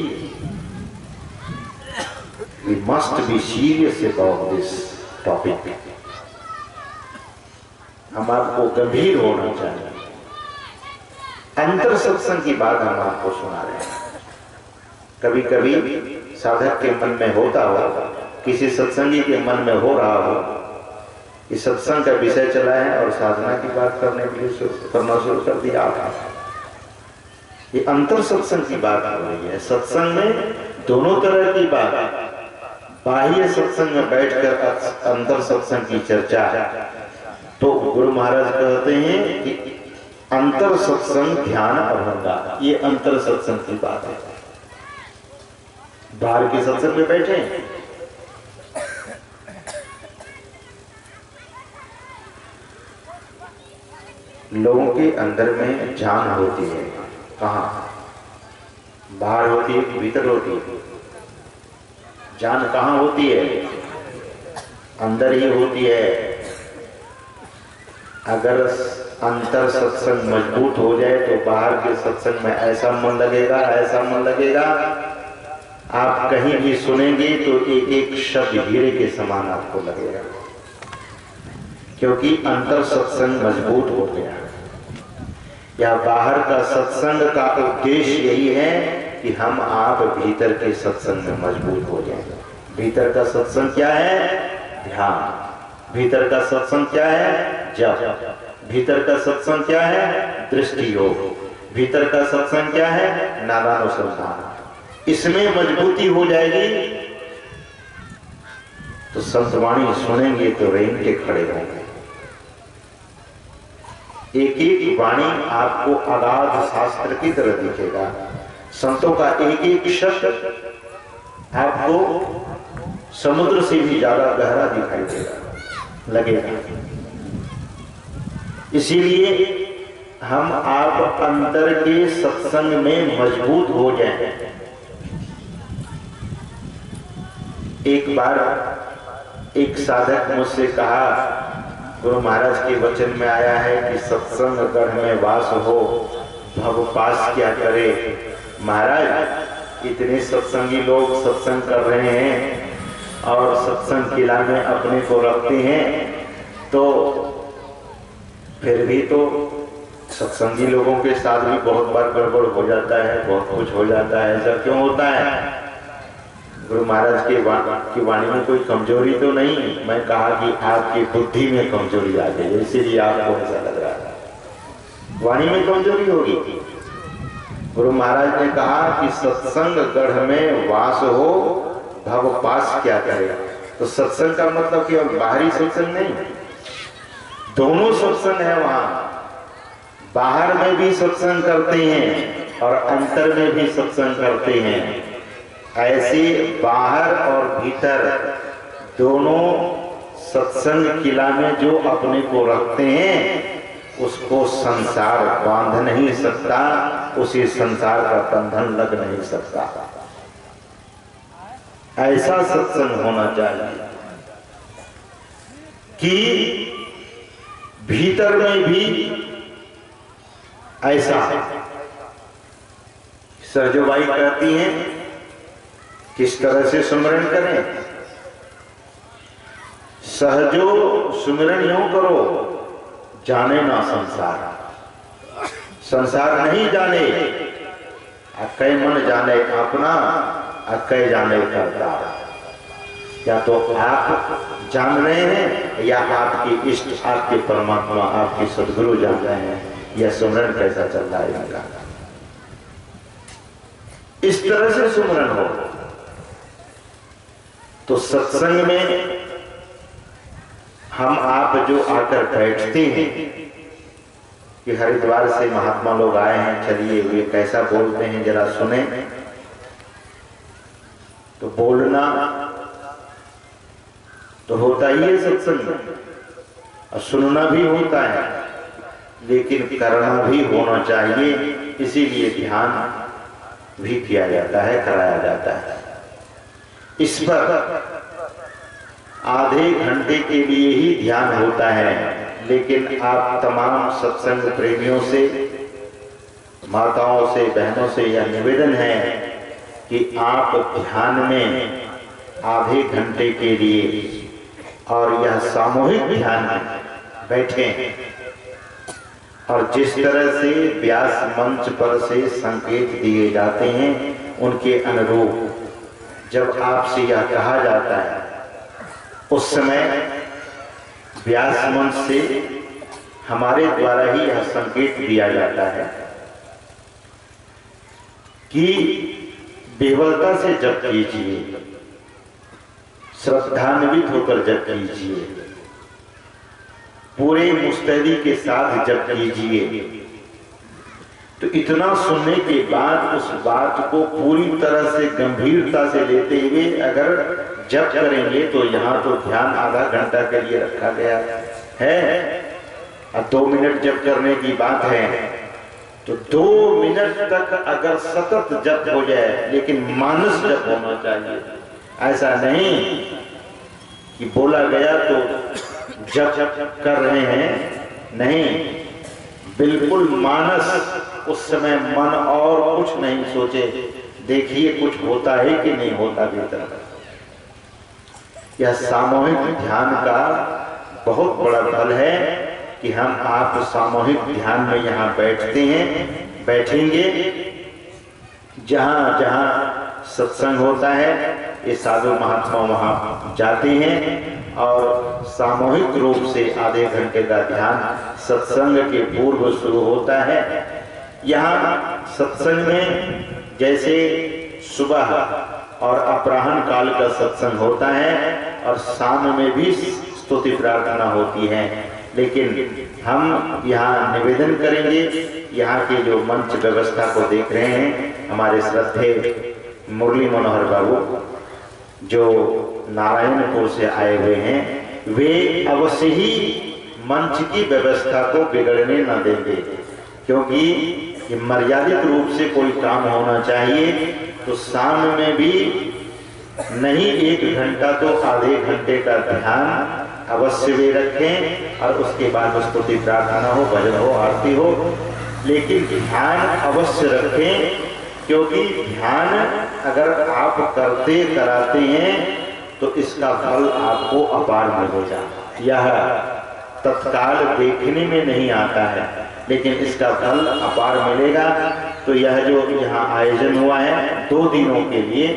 We must be serious about this topic. हम आपको गंभीर होना चाहिए। अंतर सत्संग की बात हम आपको सुना रहे हैं। कभी कभी साधक के मन में होता हो, किसी सत्संगी के मन में हो रहा हो कि सत्संग का विषय चला है और साधना की बात करने के लिए करना शुरू कर दिया आपने। ये अंतर सत्संग की बात हो रही है। सत्संग में दोनों तरह की बात, बाह्य सत्संग में बैठकर अंतर सत्संग की चर्चा। तो गुरु महाराज कहते हैं कि अंतर सत्संग ध्यान अभंगा, ये अंतर सत्संग की बात है। बाहर के सत्संग में बैठे लोगों के अंदर में जान होती है, कहाँ? बाहर होती है कि भीतर होती है? जान कहाँ होती है? अंदर ही होती है। अगर अंतर सत्संग मजबूत हो जाए तो बाहर के सत्संग में ऐसा मन लगेगा, ऐसा मन लगेगा, आप कहीं भी सुनेंगे तो एक एक शब्द हीरे के समान आपको लगेगा, क्योंकि अंतर सत्संग मजबूत हो गया। या बाहर का सत्संग का उद्देश्य यही है कि हम आप भीतर के सत्संग में मजबूत हो जाएं। भीतर का सत्संग क्या है? ध्यान। भीतर का सत्संग क्या है? जप। भीतर का सत्संग क्या है? दृष्टि योग। भीतर का सत्संग क्या है? नादानुसंधान। इसमें मजबूती हो जाएगी तो संतवाणी सुनेंगे तो रेंग के खड़े होंगे। एक एक वाणी आपको अगाध शास्त्र की तरह दिखेगा। संतों का एक एक शब्द आपको समुद्र से भी ज्यादा गहरा दिखाई देगा, लगेगा। इसीलिए हम आप अंतर के सत्संग में मजबूत हो जाएं। एक बार एक साधक मुझसे कहा, गुरु महाराज के वचन में आया है कि सत्संग गढ़ में वास हो, भव पास क्या करे। महाराज, इतने सत्संगी लोग सत्संग कर रहे हैं और सत्संग किला में अपने को रखते हैं, तो फिर भी तो सत्संगी लोगों के साथ भी बहुत बार गड़बड़ हो जाता है, बहुत कुछ हो जाता है। ऐसा क्यों होता है? गुरु महाराज की वाणी में कोई कमजोरी तो नहीं? मैं कहा कि आपकी बुद्धि में कमजोरी आ गई, इसीलिए आपको ऐसा लग रहा है। वाणी में कमजोरी होगी। गुरु महाराज ने कहा कि सत्संग गढ़ में वास हो, भव पास क्या करे। तो सत्संग का मतलब केवल बाहरी सत्संग नहीं, दोनों सत्संग है। वहां बाहर में भी सत्संग करते हैं और अंतर में भी सत्संग करते हैं। ऐसे बाहर और भीतर दोनों सत्संग किला में जो अपने को रखते हैं, उसको संसार बांध नहीं सकता, उसे संसार का बंधन लग नहीं सकता। ऐसा सत्संग होना चाहिए। कि भीतर में भी ऐसा सरजोबाई कहती हैं किस तरह से सुमिरन करें। सहजो सुमिरन यूं करो जाने ना संसार, संसार नहीं जाने, अकय मन जाने अपना, अकय जाने करता। या तो आप जान रहे हैं या आपके इष्ट, आपके परमात्मा, आपके सदगुरु जान रहे हैं यह सुमिरन कैसा चल रहा है इनका। इस तरह से सुमिरन हो तो सत्संग में हम आप जो आकर बैठते हैं कि हरिद्वार से महात्मा लोग आए हैं, चलिए वे कैसा बोलते हैं जरा सुने। तो बोलना तो होता ही है सत्संग में और सुनना भी होता है, लेकिन करना भी होना चाहिए। इसीलिए ध्यान भी किया जाता है, कराया जाता है। इस पर आधे घंटे के लिए ही ध्यान होता है, लेकिन आप तमाम सत्संग प्रेमियों से, माताओं से, बहनों से यह निवेदन है कि आप ध्यान में आधे घंटे के लिए और यह सामूहिक ध्यान में बैठें और जिस तरह से व्यास मंच पर से संकेत दिए जाते हैं उनके अनुरूप जब आपसे यह कहा जाता है उस समय व्यास मंच से हमारे द्वारा ही यह संकेत दिया जाता है कि विह्वलता से जप कीजिए, श्रद्धान्वित होकर जप कीजिए, पूरे मुस्तैदी के साथ जप कीजिए। तो इतना सुनने के बाद उस बात को पूरी तरह से गंभीरता से लेते हुए अगर जप करेंगे तो यहाँ तो ध्यान आधा घंटा के लिए रखा गया है और 2 मिनट जप करने की बात है, तो 2 मिनट तक अगर सतत जप हो जाए, लेकिन मानस जप होना चाहिए। ऐसा नहीं कि बोला गया तो जप कर रहे हैं, नहीं, बिल्कुल मानस। उस समय मन और कुछ नहीं सोचे, देखिए कुछ होता है कि नहीं होता भीतर। यह सामूहिक ध्यान का बहुत बड़ा फल है कि हम आप सामूहिक ध्यान में यहाँ बैठते हैं, बैठेंगे। जहाँ जहाँ सत्संग होता है ये साधु महात्मा वहाँ जाते हैं और सामूहिक रूप से आधे घंटे का ध्यान सत्संग के पूर्व शुरू होता है। यहाँ सत्संग में जैसे सुबह और अपराह्न काल का सत्संग होता है और शाम में भी स्तुति प्रार्थना होती है, लेकिन हम यहाँ निवेदन करेंगे, यहाँ के जो मंच व्यवस्था को देख रहे हैं हमारे श्रद्धेय मुरली मनोहर बाबू जो नारायणपुर से आए हुए हैं, वे अवश्य ही मंच की व्यवस्था को बिगड़ने न देंगे, क्योंकि ये मर्यादित रूप से कोई काम होना चाहिए। तो शाम में भी नहीं 1 घंटा तो आधे घंटे का ध्यान अवश्य वे रखें और उसके बाद स्तुति प्रार्थना हो, भजन हो, आरती हो, लेकिन ध्यान अवश्य रखें, क्योंकि ध्यान अगर आप करते कराते हैं तो इसका फल आपको अपार मिलेगा। यह तत्काल देखने में नहीं आता है, लेकिन इसका फल अपार मिलेगा। तो यह जो यहाँ आयोजन हुआ है 2 दिनों के लिए,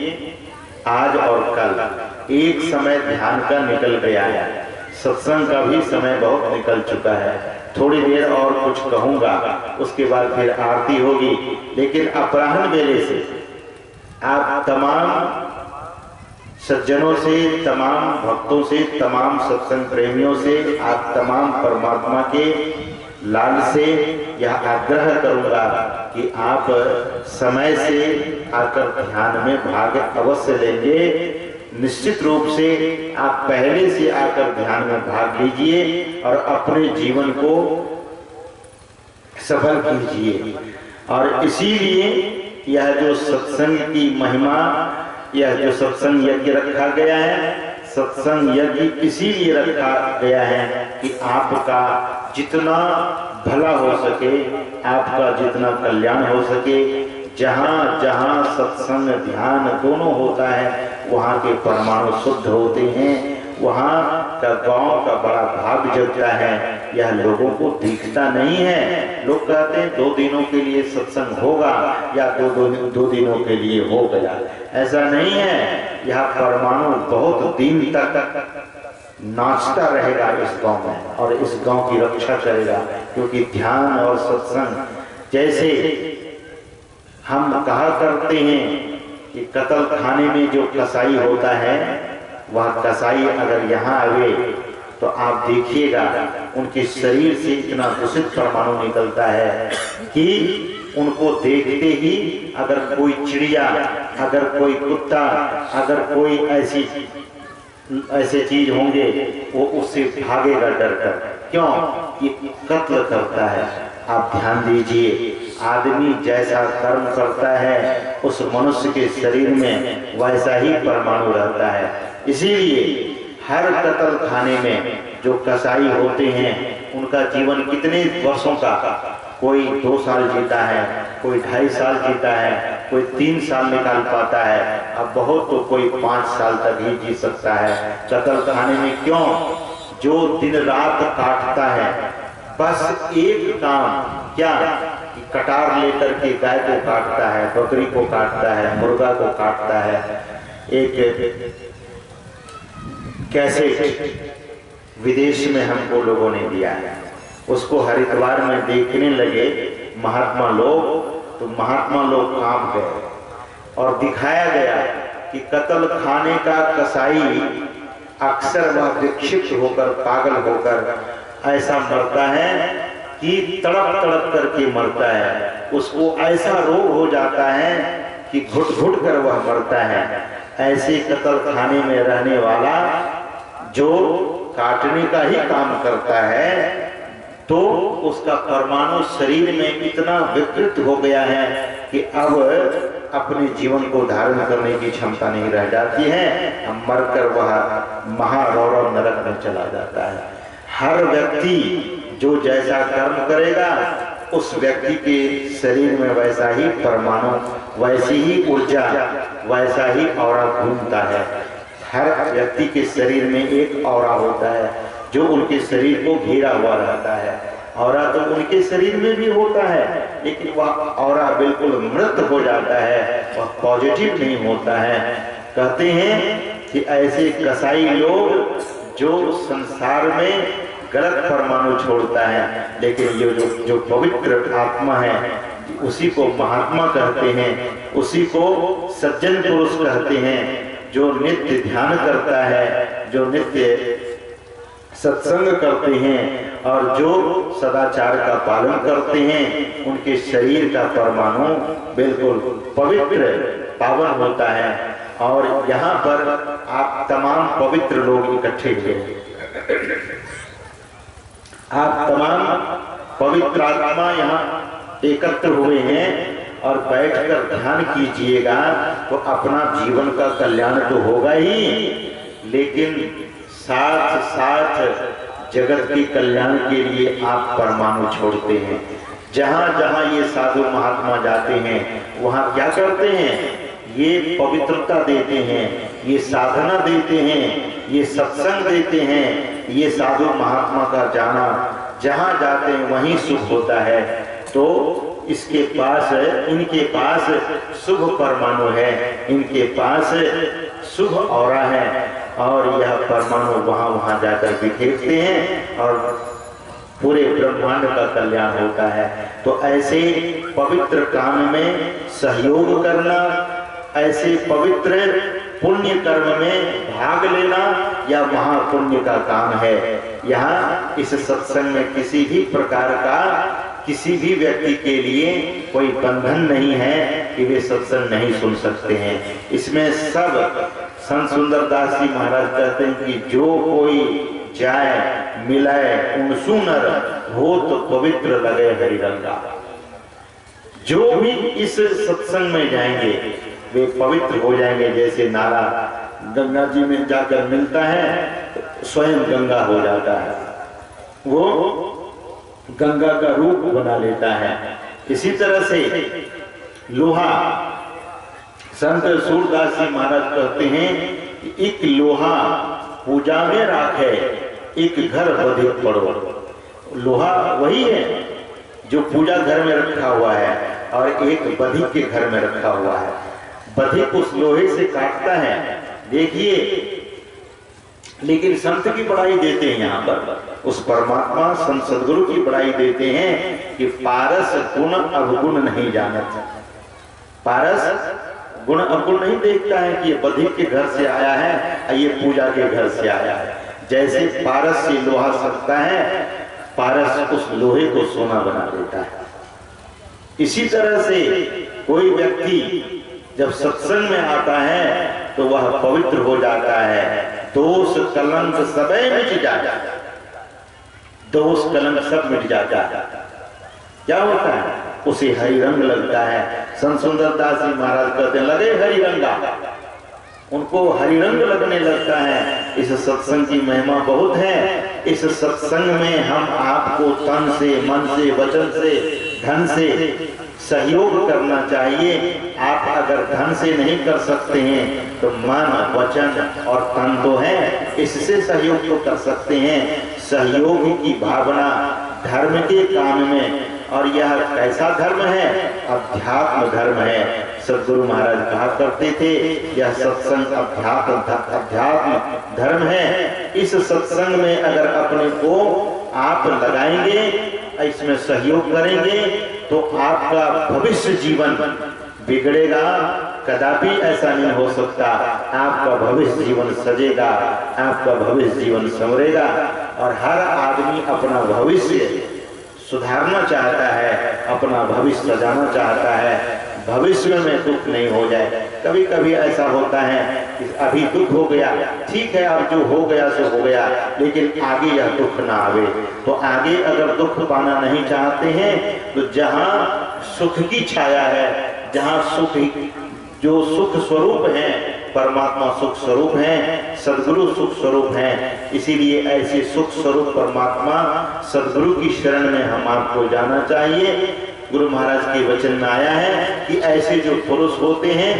आज और कल, एक समय ध्यान का निकल गया है, सत्संग का भी समय बहुत निकल चुका है। थोड़ी देर और कुछ कहूँगा, उसके बाद फिर आरती होगी, लेकिन अपराह्न वेले से आप तमाम सज्जनों से, तमाम भक्तों से, तमाम सत्संग प्रेमियों से, आप तमाम परमात्मा के लाल से यह आग्रह करूंगा कि आप समय से आकर ध्यान में भाग अवश्य लेंगे। निश्चित रूप से आप पहले से आकर ध्यान में भाग लीजिए और अपने जीवन को सफल कीजिए। और इसीलिए यह जो सत्संग की महिमा, यह जो सत्संग यज्ञ रखा गया है, सत्संग यज्ञ इसीलिए रखा गया है कि आपका जितना भला हो सके, आपका जितना कल्याण हो सके। जहाँ जहाँ सत्संग ध्यान दोनों होता है वहाँ के परमाणु शुद्ध होते हैं, वहाँ का गांव का बड़ा भाग जगता है। यह लोगों को दिखता नहीं है। लोग कहते हैं 2 दिनों के लिए सत्संग होगा या दो दिनों के लिए हो गया, ऐसा नहीं है। यह परमाणु बहुत दिन तक नाचता रहेगा इस गांव में और इस गांव की रक्षा करेगा, क्योंकि ध्यान और सत्संग जैसे हम कहा करते हैं कि कत्ल खाने में जो कसाई होता है, वह कसाई अगर यहाँ आवे तो आप देखिएगा उनके शरीर से इतना दूषित परमाणु निकलता है कि उनको देखते ही अगर कोई चिड़िया, अगर कोई कुत्ता, अगर कोई ऐसे चीज होंगे वो उससे भागेगा डर कर। क्यों? ये कत्ल करता है। आप ध्यान दीजिए, आदमी जैसा कर्म करता है उस मनुष्य के शरीर में वैसा ही परमाणु रहता है। इसीलिए हर कत्ल खाने में जो कसाई होते हैं उनका जीवन कितने वर्षों का, कोई 2 साल जीता है, कोई 2.5 साल जीता है, कोई 3 साल निकाल पाता है, अब बहुत तो कोई 5 साल तक ही जी सकता है कत्ल खाने में। क्यों? जो दिन रात काटता है, बस एक काम क्या कि कटार लेकर के गाय को काटता है, बकरी को काटता है, मुर्गा को काटता है। एक कैसे विदेश में हमको लोगों ने दिया है, उसको हरिद्वार में देखने लगे महात्मा लोग, तो महात्मा लोग कांप गए और दिखाया गया कि कत्ल खाने का कसाई अक्सर वह विक्षिप्त होकर, पागल होकर ऐसा मरता है कि तड़प तड़प करके मरता है। उसको ऐसा रोग हो जाता है कि घुट घुट कर वह मरता है। ऐसे कत्ल खाने में रहने वाला जो काटने का ही काम करता है, तो उसका परमाणु शरीर में इतना विकृत हो गया है कि अब अपने जीवन को धारण करने की क्षमता नहीं रह जाती है। हम मरकर वह महारौरव नरक में चला जाता है। हर व्यक्ति जो जैसा कर्म करेगा उस व्यक्ति के शरीर में वैसा ही परमाणु, वैसी ही ऊर्जा, वैसा ही ऑरा घूमता है। हर व्यक्ति के शरीर में एक ऑरा होता है जो उनके शरीर को घेरा हुआ रहता है। ऑरा तो उनके शरीर में भी होता है, लेकिन वह ऑरा बिल्कुल मृत हो जाता है, वह पॉजिटिव नहीं होता है। कहते हैं कि ऐसे कसाई लोग जो संसार में गलत परमाणु छोड़ता है, लेकिन ये जो पवित्र आत्मा है उसी को महात्मा कहते हैं, उसी को सज्जन पुरुष कहते हैं। जो नित्य ध्यान करता है, जो नित्य सत्संग करते हैं और जो सदाचार का पालन करते हैं, उनके शरीर का परमाणु बिल्कुल पवित्र पावन होता है। और यहाँ पर आप तमाम पवित्र लोग इकट्ठे हुए, आप तमाम पवित्र आत्मा यहाँ एकत्र हुए हैं और बैठकर ध्यान कीजिएगा तो अपना जीवन का कल्याण तो होगा ही, लेकिन साथ साथ जगत के कल्याण के लिए आप परमाणु छोड़ते हैं। जहाँ जहाँ ये साधु महात्मा जाते हैं वहाँ क्या करते हैं? ये पवित्रता देते हैं, ये साधना देते हैं, ये सत्संग देते हैं। ये साधु महात्मा का जाना जहाँ जाते हैं वहीं सुख होता है। तो इसके पास, इनके पास शुभ परमाणु है, इनके पास शुभ ऑरा है और यह परमाणु वहाँ वहाँ जाकर बिखेरते हैं और पूरे ब्रह्मांड का कल्याण होता है। तो ऐसे पवित्र काम में सहयोग करना, ऐसे पवित्र पुण्य कर्म में भाग लेना यह महापुण्य का काम है। यहाँ इस सत्संग में किसी भी प्रकार का किसी भी व्यक्ति के लिए कोई बंधन नहीं है कि वे सत्संग नहीं सुन सकते हैं। इसमें सब संत सुंदरदास जी महाराज कहते हैं कि जो कोई जाए मिलाए उनसु नर हो तो पवित्र लगे हरि रंगा। जो भी इस सत्संग में जाएंगे वे पवित्र हो जाएंगे। जैसे नाला गंगा जी में जाकर मिलता है तो स्वयं गंगा हो जाता है, वो गंगा का रूप बना लेता है। इसी तरह से लोहा, संत सूरदास जी महाराज कहते हैं कि एक लोहा पूजा में राखे, एक घर बधे पड़ो। लोहा वही है जो पूजा घर में रखा हुआ है और एक बधिक के घर में रखा हुआ है। बधिक उस लोहे से काटता है, देखिए, लेकिन संत की बड़ाई देते हैं यहाँ पर, उस परमात्मा संत सदगुरु की बड़ाई देते हैं कि पारस गुण अवगुण नहीं जानता। पारस गुण अवगुण नहीं देखता है कि ये बधिक के घर से आया है, ये पूजा के घर से आया है। जैसे पारस से लोहा सकता है, पारस उस लोहे को सोना बना देता है। इसी तरह से कोई व्यक्ति जब सत्संग में आता है तो वह पवित्र हो जाता है, दोष कलंक सब मिट जाता है, दोष कलंक सब मिट जाता है। क्या होता है? उसे हरि रंग लगता है। संत सुंदरदास जी महाराज कहते हैं, लगे हरि रंगा, उनको हरि रंग लगने लगता है। इस सत्संग की महिमा बहुत है। इस सत्संग में हम आपको तन से, मन से, वचन से, धन से सहयोग करना चाहिए। आप अगर धन से नहीं कर सकते हैं तो मन, वचन और तन तो है, इससे सहयोग तो कर सकते हैं। सहयोग की भावना धर्म के काम में, और यह कैसा धर्म है? अध्यात्म धर्म है। सदगुरु महाराज कहा करते थे, यह सत्संग अध्यात्म धर्म है। इस सत्संग में अगर अपने को आप लगाएंगे, इसमें सहयोग करेंगे, तो आपका भविष्य जीवन बिगड़ेगा कदापि ऐसा नहीं हो सकता। आपका भविष्य जीवन सजेगा, आपका भविष्य जीवन संवरेगा। और हर आदमी अपना भविष्य सुधारना चाहता है, अपना भविष्य सजाना चाहता है, भविष्य में दुख नहीं हो जाए। कभी कभी ऐसा होता है कि अभी दुख हो गया, ठीक है, अब जो हो गया सो हो गया, लेकिन आगे यह दुख ना आवे। तो आगे अगर दुख पाना नहीं चाहते हैं तो जहां सुख की छाया है, जहां सुख, जो सुख स्वरूप है, परमात्मा सुख स्वरूप है, सदगुरु सुख स्वरूप है। इसीलिए ऐसे सुख स्वरूप परमात्मा सदगुरु की शरण में हम आपको जाना चाहिए। गुरु महाराज के वचन में आया है कि ऐसे जो पुरुष होते हैं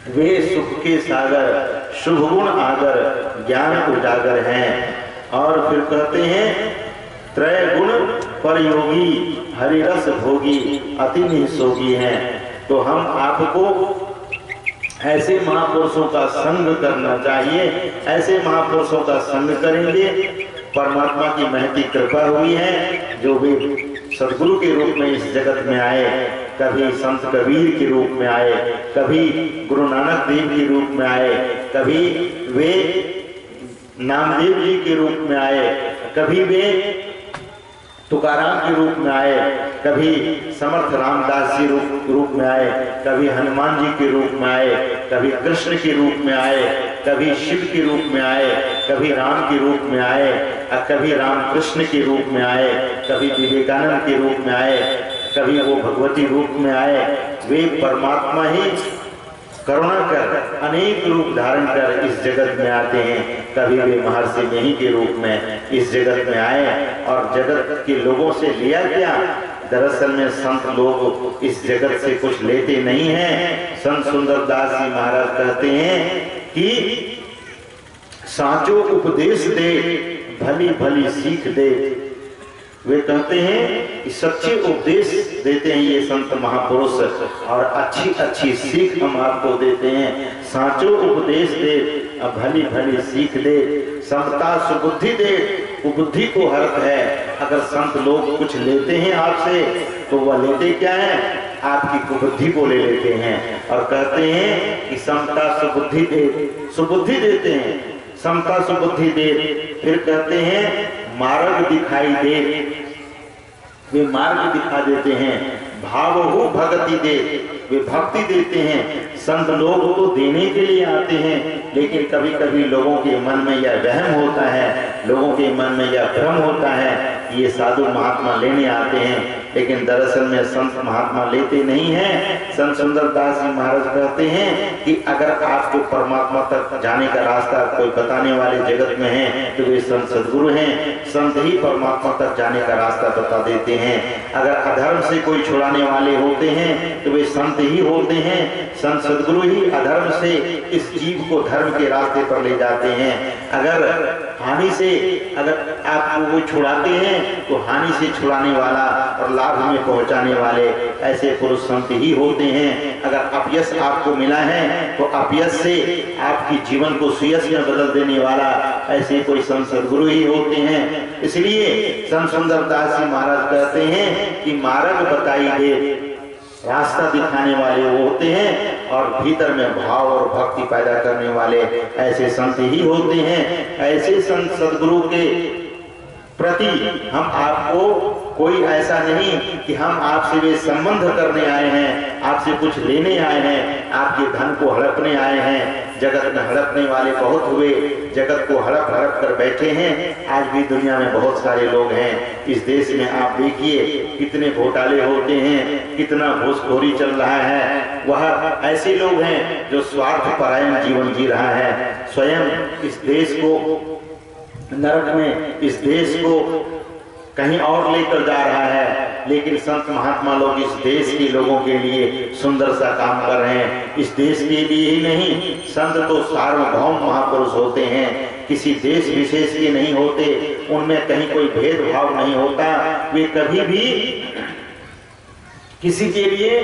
वे सुख के सागर, शुभ गुण आगर, ज्ञान उजागर हैं। और फिर कहते हैं, त्रय गुण पर योगी, हरि रस भोगी, अति निसोगी हैं। तो हम आपको ऐसे महापुरुषों का संग करना चाहिए। ऐसे महापुरुषों का संग करेंगे, परमात्मा की महती कृपा हुई है, जो वे सदगुरु के रूप में इस जगत में आए, कभी संत कबीर के रूप में आए, कभी गुरु नानक देव के रूप में आए, कभी वे नामदेव जी के रूप में आए, कभी वे तुकाराम के रूप में आए, कभी समर्थ रामदास जी रूप में आए, कभी हनुमान जी के रूप में आए, कभी कृष्ण के रूप में आए, कभी शिव के रूप में आए, कभी राम के रूप में आए, कभी राम कृष्ण के रूप में आए, कभी विवेकानंद के रूप में आए, कभी वो भगवती रूप में आए। वे परमात्मा ही करुणा कर अनेक रूप धारण कर इस जगत में आते हैं। कभी वे महर्षि नेही के रूप में इस जगत में आए और जगत के लोगों से लिया क्या? दरअसल में संत लोग इस जगत से कुछ लेते नहीं हैं। संत सुंदरदास जी महाराज कहते हैं कि साचो उपदेश दे, भली भली सीख दे। वे कहते हैं कि सच्चे उपदेश देते हैं ये संत महापुरुष, और अच्छी अच्छी सीख हम आपको देते हैं। साचो उपदेश दे, भली भली सीख दे, समता सुबुद्धि दे, कुबुद्धि को हरत है। अगर संत लोग कुछ लेते हैं आपसे तो वह लेते क्या है? आपकी कुबुद्धि को ले लेते हैं। और कहते हैं कि समता सुबुद्धि दे, सुबुद्धि देते हैं, समता सुबुद्धि दे। फिर कहते हैं मार्ग दिखाई दे, वे मार्ग दिखा देते हैं। भाव हो भक्ति दे, वे भक्ति देते हैं। संत लोग तो देने के लिए आते हैं, लेकिन कभी कभी लोगों के मन में यह वहम होता है, लोगों के मन में यह भ्रम होता है ये साधु महात्मा लेने आते हैं, लेकिन दरअसल में संत महात्मा लेते नहीं हैं। संत सुंदरदास जी महाराज कहते हैं कि अगर आपको परमात्मा तक जाने का रास्ता कोई बताने वाले जगत में है तो वे संत सदगुरु हैं। संत ही परमात्मा तक जाने का रास्ता बता देते हैं। अगर अधर्म से कोई छुड़ाने वाले होते हैं तो वे संत ही होते हैं। संत सदगुरु ही अधर्म से इस जीव को धर्म के रास्ते पर ले जाते हैं। अगर हानि से अगर आपको वो छुड़ाते हैं तो हानि से छुड़ाने वाला और लाभ में पहुंचाने वाले ऐसे पुरुष संत ही होते हैं। अगर अपयश आपको मिला है तो अपयश से आपकी जीवन को सुयश में बदल देने वाला ऐसे कोई संत सदगुरु ही होते हैं। इसलिए संत सुंदरदास जी महाराज कहते हैं कि मार्ग बताई दे, रास्ता दिखाने वाले वो होते हैं और भीतर में भाव और भक्ति पैदा करने वाले ऐसे संत ही होते हैं। ऐसे संत सदगुरु के प्रति हम आपको कोई ऐसा नहीं कि हम आपसे वे संबंध करने आए हैं, आपसे कुछ लेने आए हैं, आपके धन को हड़पने आए हैं। जगत में हड़पने वाले बहुत हुए, जगत को हड़प हड़प कर बैठे हैं। आज भी दुनिया में बहुत सारे लोग हैं। इस देश में आप देखिए कितने घोटाले होते हैं, कितना घूसखोरी चल रहा है। वह ऐसे लोग हैं जो स्वार्थ परायण जीवन जी रहा है, स्वयं इस देश को नरक में, इस देश को कहीं और लेकर जा रहा है। लेकिन संत महात्मा लोग इस देश के लोगों के लिए सुंदर सा काम कर रहे हैं। इस देश के लिए ही नहीं, संत तो सार्वभौम महापुरुष होते हैं, किसी देश विशेष के नहीं होते। उनमें कहीं कोई भेदभाव नहीं होता। वे कभी भी किसी के लिए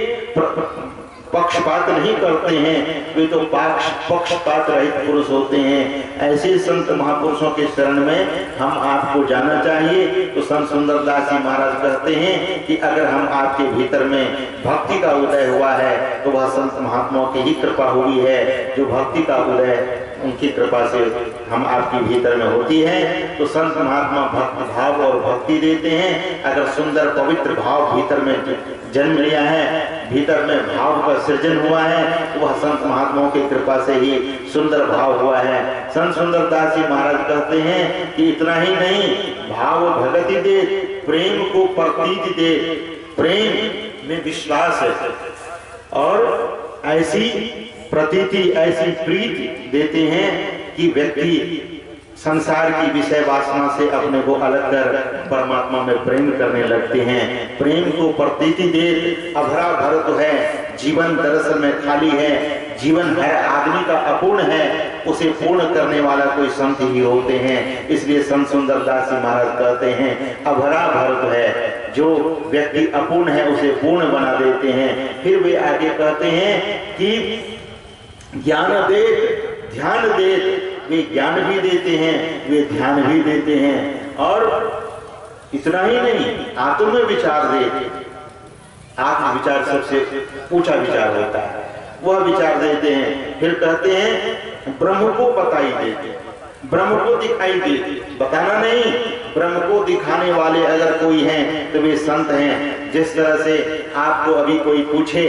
पक्षपात नहीं करते हैं। वे तो पक्षपात रहित पुरुष होते हैं। ऐसे संत महापुरुषों के शरण में हम आपको जाना चाहिए। तो संत सुंदरदास जी महाराज कहते हैं कि अगर हम आपके भीतर में भक्ति का उदय हुआ है तो वह संत महात्माओं की ही कृपा हुई है। जो भक्ति का उदय उनकी कृपा से हम आपके भीतर में होती है। तो संत महात्मा भक्त भाव और भक्ति देते हैं। अगर सुंदर पवित्र भाव भीतर में जन्म लिया है, भीतर में भाव का सृजन हुआ है, तो वह संत महात्माओं की कृपा से ही सुंदर भाव हुआ है। संत सुंदरदास जी महाराज कहते हैं कि इतना ही नहीं, भाव भगति दे, प्रेम को प्रतीति दे, प्रेम में विश्वास है और ऐसी प्रतीति, ऐसी प्रीति देते हैं कि व्यक्ति संसार की विषय वासना से अपने को अलग कर परमात्मा में प्रेम करने लगते हैं। प्रेम को प्रतीति दे, अभरा भर तो है, जीवन दरअसल में खाली है। जीवन हर आदमी का अपूर्ण है, उसे पूर्ण करने वाला कोई संत ही होते हैं। इसलिए संत सुंदरदास जी महाराज कहते हैं अभरा भर तो है, जो व्यक्ति अपूर्ण है उसे पूर्ण बना देते हैं। फिर वे आगे कहते हैं कि ज्ञान दे, ध्यान दे, वे ज्ञान भी देते हैं, वे ध्यान भी देते हैं। और इतना ही नहीं, आत्म विचार दे। आत्म विचार सबसे ऊंचा विचार होता है, वह विचार देते हैं। फिर कहते हैं ब्रह्म को बताई देते, ब्रह्म को दिखाई देते, बताना नहीं, ब्रह्म को दिखाने वाले अगर कोई हैं तो वे संत हैं। जिस तरह से आपको अभी कोई पूछे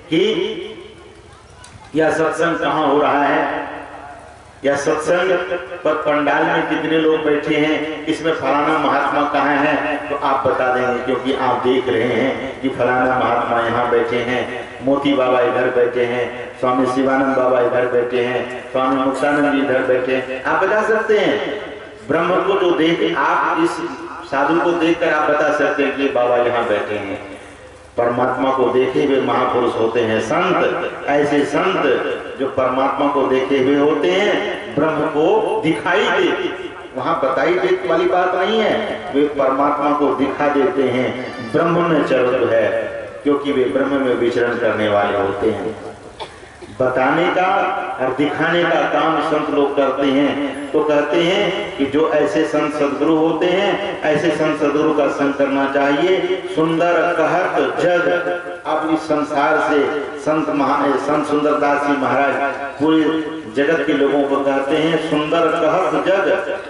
कि यह सत्संग कहाँ हो रहा है, या सत्संग पर पंडाल में कितने लोग बैठे हैं, इसमें फलाना महात्मा कहाँ है, तो आप बता देंगे, क्योंकि आप देख रहे हैं कि फलाना महात्मा यहाँ बैठे हैं, मोती बाबा इधर बैठे हैं, स्वामी शिवानंद बाबा इधर बैठे हैं, स्वामी मुक्तानंद जी इधर बैठे हैं। आप बता सकते हैं ब्रह्म को जो देख, आप इस साधु को देखकर आप बता सकते हैं कि बाबा यहाँ बैठे हैं। परमात्मा को देखे हुए महापुरुष होते हैं संत। ऐसे संत जो परमात्मा को देखे हुए होते हैं, ब्रह्म को दिखाई दे, वहां बताई देने वाली बात नहीं है, वे परमात्मा को दिखा देते हैं। ब्रह्म में चरत है, क्योंकि वे ब्रह्म में विचरण करने वाले होते हैं। बताने का और दिखाने का काम संत लोग करते हैं। तो कहते हैं कि जो ऐसे संत सदगुरु होते हैं, ऐसे संत सदगुरु का संग करना चाहिए। सुंदर कहत जग, अब इस संसार से संत सुंदरदास जी महाराज पूरे जगत के लोगों को कहते हैं सुंदर कहत जग,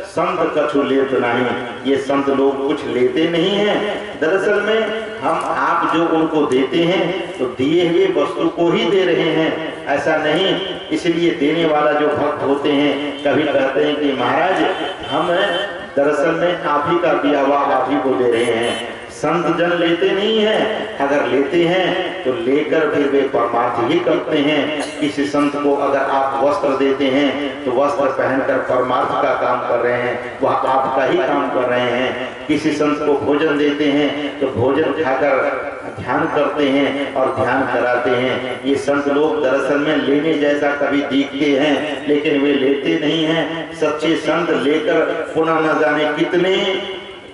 संत कछु लेत नहीं। ये संत लोग कुछ लेते नहीं हैं। दरअसल में हम आप जो उनको देते हैं तो दिए हुए वस्तु को ही दे रहे हैं, ऐसा नहीं। इसलिए देने वाला जो भक्त होते हैं कभी कहते हैं कि महाराज हम दरअसल में आप ही का दिया हुआ आप ही को दे रहे हैं। संत जन लेते नहीं हैं, अगर लेते हैं तो लेकर फिर वे परमार्थ ही करते हैं। किसी संत को अगर आप वस्त्र देते हैं तो वस्त्र पहनकर परमार्थ का काम कर रहे हैं, वह आपका ही काम कर रहे हैं। किसी संत को भोजन देते हैं तो भोजन खाकर ध्यान करते हैं और ध्यान कराते हैं। ये संत लोग दरअसल में लेने जैसा कभी दिखते हैं लेकिन वे लेते नहीं हैं। सच्चे संत लेकर पुनः न जाने कितने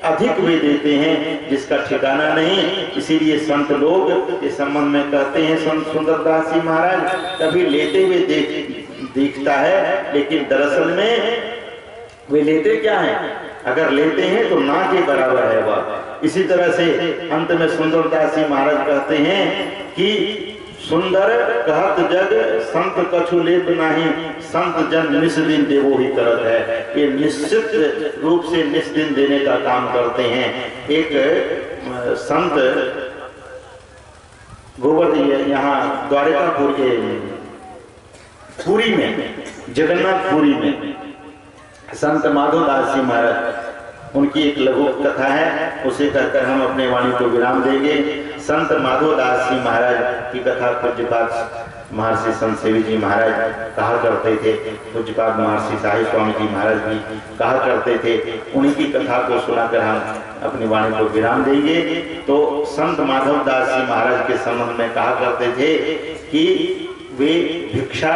अधिक वे देते हैं जिसका ठिकाना नहीं। इसीलिए संत लोग इस संबंध में कहते हैं, संत सुंदरदास जी महाराज कभी लेते हुए दिखता है लेकिन दरअसल में वे लेते क्या हैं? अगर लेते हैं तो ना के बराबर है वह। इसी तरह से अंत में सुंदरदास जी महाराज कहते हैं कि सुंदर कहत जग संत कछु लेत नहीं, संत जन निस्दिन देवो ही करत है। ये निश्चित रूप से निस्दिन देने का काम करते हैं। एक संत गोवर्धन यहाँ द्वारकापुर के पुरी में, जगन्नाथपुरी में संत माधोदास जी महाराज, उनकी एक लघु कथा है, उसे कहकर हम अपने वाणी को विराम देंगे। संत माधोदास जी महाराज की कथा पूज्यपाद महर्षि संत सेवी जी महाराज कहा करते थे, पूज्यपाद महर्षि साहिब स्वामी जी महाराज भी कहा करते थे। उन्हीं की कथा को सुनाकर हम अपनी वाणी को विराम देंगे। तो संत माधवदास जी महाराज के संबंध में कहा करते थे कि वे भिक्षा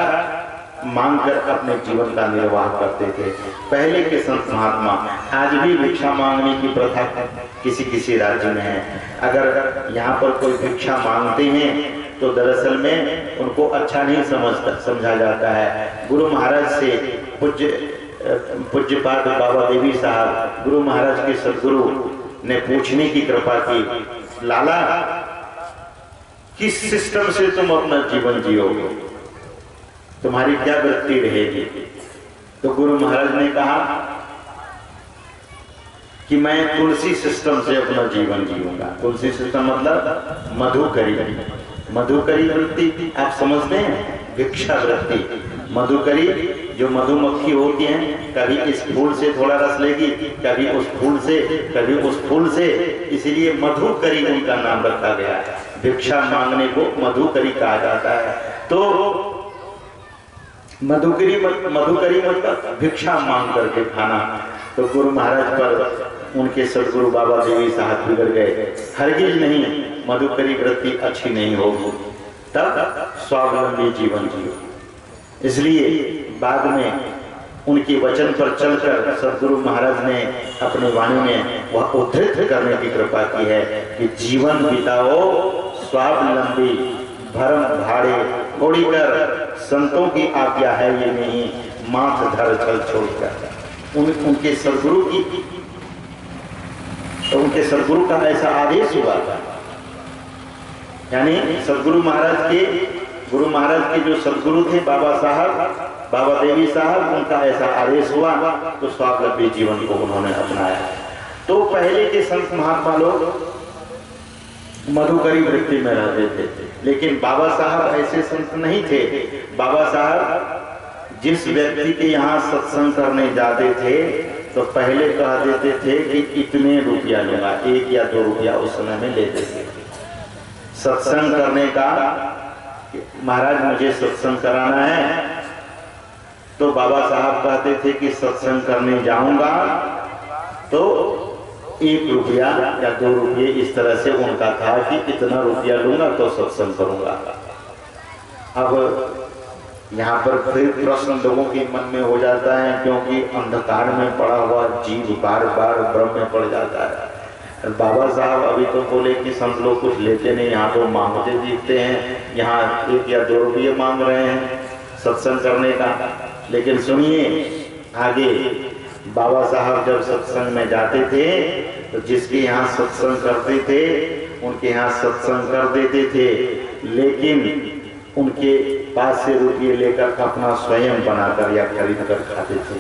मांगकर अपने जीवन का निर्वाह करते थे। पहले के संत महात्मा, आज भी भिक्षा मांगने की प्रथा किसी किसी राज्य में है। अगर यहाँ पर कोई भिक्षा मांगते हैं तो दरअसल में उनको अच्छा नहीं समझा जाता है। गुरु महाराज से पूज्यपाद बाबा देवी साहब, गुरु महाराज के सदगुरु ने पूछने की कृपा की, लाला किस सिस्टम से तुम अपना जीवन जियोगे, तुम्हारी क्या वृत्ति रहेगी? तो गुरु महाराज ने कहा कि मैं तुलसी सिस्टम से अपना जीवन जीऊंगा। तुलसी सिस्टम मतलब मधुकरी, मधुकरी वृत्ति आप समझते हैं, भिक्षा वृत्ति। मधुकरी जो मधुमक्खी होती हैं, कभी इस फूल से थोड़ा रस लेगी, कभी उस फूल से, कभी उस फूल से, इसीलिए मधुकरी उनका नाम रखा गया है। भिक्षा मांगने को मधुकरी कहा जाता है। तो मधुकरी मतलब भिक्षा मांग करके खाना। तो गुरु महाराज पर उनके सदगुरु बाबा देवी साहब बिगड़ गए, हरगिज नहीं, मधुकरी वृत्ति अच्छी नहीं होगी, तब स्वावलंबी जीवन जियो। इसलिए बाद में उनके वचन पर चलकर सदगुरु महाराज ने अपनी वाणी में वह उद्धृत करने की कृपा की है कि जीवन बिताओ स्वावलंबी, भरम भाड़े छोड़कर, संतों की आज्ञा है ये नहीं, माथ धर चल छोड़कर। उनके सदगुरु की, तो उनके सदगुरु का ऐसा आदेश हुआ था। यानी सदगुरु महाराज के, गुरु महाराज के जो सदगुरु थे बाबा साहब, बाबा देवी साहब, उनका ऐसा आदेश हुआ तो स्वावलंबी जीवन को उन्होंने अपनाया। तो पहले के संत महात्मा लोग मधुकरी वृत्ति में रहते थे, लेकिन बाबा साहब ऐसे संत नहीं थे। बाबा साहब जिस व्यक्ति के यहाँ सत्संग करने जाते थे तो पहले कह देते थे कि इतने रुपया लूंगा, 1 या 2 रुपया उस समय में लेते थे सत्संग करने का। महाराज मुझे सत्संग कराना है, तो बाबा साहब कहते थे कि सत्संग करने जाऊंगा तो 1 रुपया या 2 रुपये, इस तरह से उनका था कि इतना रुपया लूंगा तो सत्संग करूंगा। अब यहाँ पर फिर प्रश्न लोगों के मन में हो जाता है, क्योंकि अंधकार में पड़ा हुआ जीव बार बार भ्रम में पड़ जाता है। बाबा साहब अभी तो बोले कि संत लोग कुछ लेते नहीं, यहाँ तो मांगते दिखते हैं, यहाँ 1 या 2 रुपये मांग रहे हैं सत्संग करने का। लेकिन सुनिए आगे, बाबा साहब जब सत्संग में जाते थे तो जिसके यहाँ सत्संग करते थे उनके यहाँ सत्संग कर देते थे, लेकिन उनके पास से रुपये लेकर अपना स्वयं बनाकर या खरीद कर खाते थे।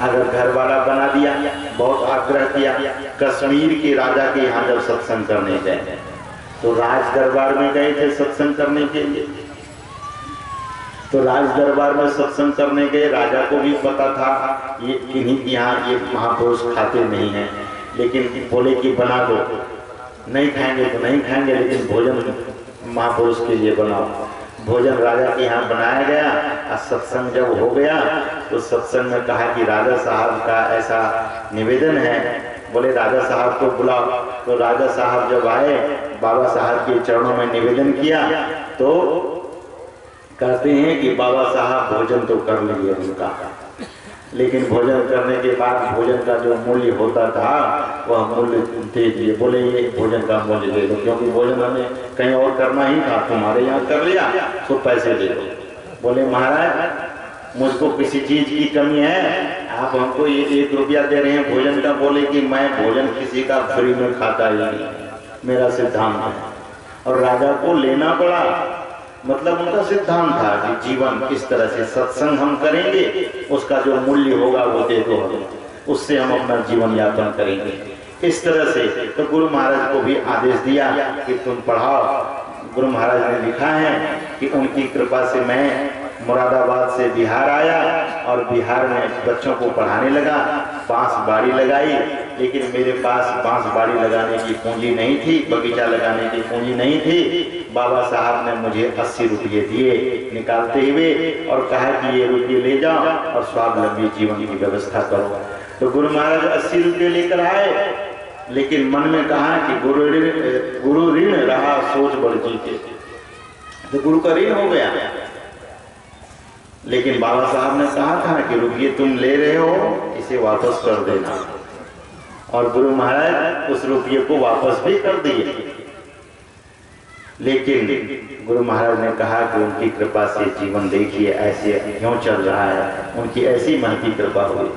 अगर घर वाला बना दिया, बहुत आग्रह किया, कश्मीर के राजा के यहाँ जब सत्संग करने गए तो राज दरबार में गए थे सत्संग करने के लिए, तो राज दरबार में सत्संग करने गए। राजा को भी पता था ये किन्हीं के यहाँ ये महापुरुष खाते नहीं हैं, लेकिन बोले कि बना दो। नहीं खाएंगे तो नहीं खाएंगे, लेकिन भोजन महापुरुष के लिए बनाओ। भोजन राजा के यहाँ बनाया गया। और सत्संग जब हो गया तो सत्संग में कहा कि राजा साहब का ऐसा निवेदन है। बोले राजा साहब को बुलाओ। तो राजा साहब जब आए, बाबा साहब के चरणों में निवेदन किया तो कहते हैं कि बाबा साहब भोजन तो कर लिए उनका, लेकिन भोजन करने के बाद भोजन का जो मूल्य होता था वह मूल्य दे दिए। बोले ये भोजन का मूल्य दे दो, क्योंकि भोजन हमें कहीं और करना ही था, तुम्हारे यहाँ कर लिया तो पैसे दे दो। बोले महाराज मुझको किसी चीज की कमी है, आप हमको ये 1 रुपया दे रहे हैं भोजन का। बोले कि मैं भोजन किसी का फ्री में खाता ही नहीं, मेरा सिद्धांत है। और राजा को लेना पड़ा, मतलब उनका सिद्धांत था कि जीवन किस तरह से सत्संग हम करेंगे, उसका जो मूल्य होगा वो दे दो हमें, उससे हम अपना जीवन यापन करेंगे। इस तरह से तो गुरु महाराज को भी आदेश दिया कि तुम पढ़ाओ। गुरु महाराज ने लिखा है कि उनकी कृपा से मैं मुरादाबाद से बिहार आया और बिहार में बच्चों को पढ़ाने लगा। बांस बाड़ी लगाई, लेकिन मेरे पास बांस बाड़ी लगाने की पूंजी नहीं थी, बगीचा लगाने की पूंजी नहीं थी। बाबा साहब ने मुझे 80 रुपये दिए निकालते हुए और कहा कि ये रुपये ले जाओ और स्वावलंबी जीवन की व्यवस्था करो। तो गुरु महाराज 80 रुपये लेकर आए, लेकिन मन में कहा कि गुरु ऋण रहा सोच बढ़ जीते। तो गुरु का ऋण हो गया, लेकिन बाबा साहब ने कहा था कि रुपये तुम ले रहे हो इसे वापस कर देना। और गुरु महाराज उस रुपये को वापस भी कर दिए। लेकिन गुरु महाराज ने कहा कि उनकी कृपा से जीवन देखिए ऐसे क्यों चल रहा है, उनकी ऐसी मन की कृपा हुई।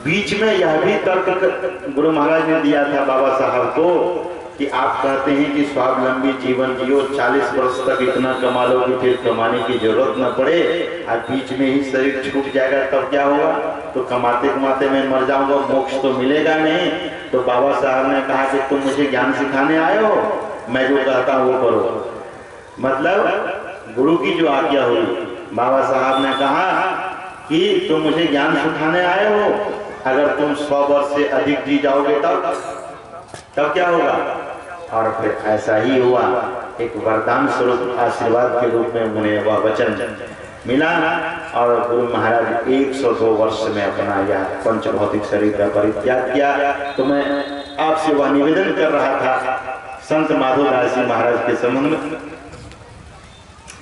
बीच में यह भी तर्क गुरु महाराज ने दिया था बाबा साहब को कि आप कहते हैं कि स्वावलंबी जीवन जियो, 40 वर्ष तक इतना कमा लो कि फिर कमाने की जरूरत न पड़े, और बीच में ही शरीर छूट जाएगा तब क्या होगा? तो कमाते कमाते मैं मर जाऊंगा, मोक्ष तो मिलेगा नहीं। तो बाबा साहब ने कहा कि तुम मुझे ज्ञान सिखाने आए हो, मैं जो कहता हूँ वो करो। मतलब गुरु की जो आज्ञा हुई, बाबा साहब ने कहा कि तुम मुझे ज्ञान सिखाने आए हो, अगर तुम 100 वर्ष से अधिक जी जाओगे तब क्या होगा? और फिर ऐसा ही हुआ। एक वरदान स्वरूप आशीर्वाद के रूप में उन्हें वह वचन मिला और गुरु महाराज 102 वर्ष में अपना यह पंच भौतिक शरीर का परित्याग किया। तो मैं आपसे वह निवेदन कर रहा था संत माधोदास जी महाराज के संबंध में।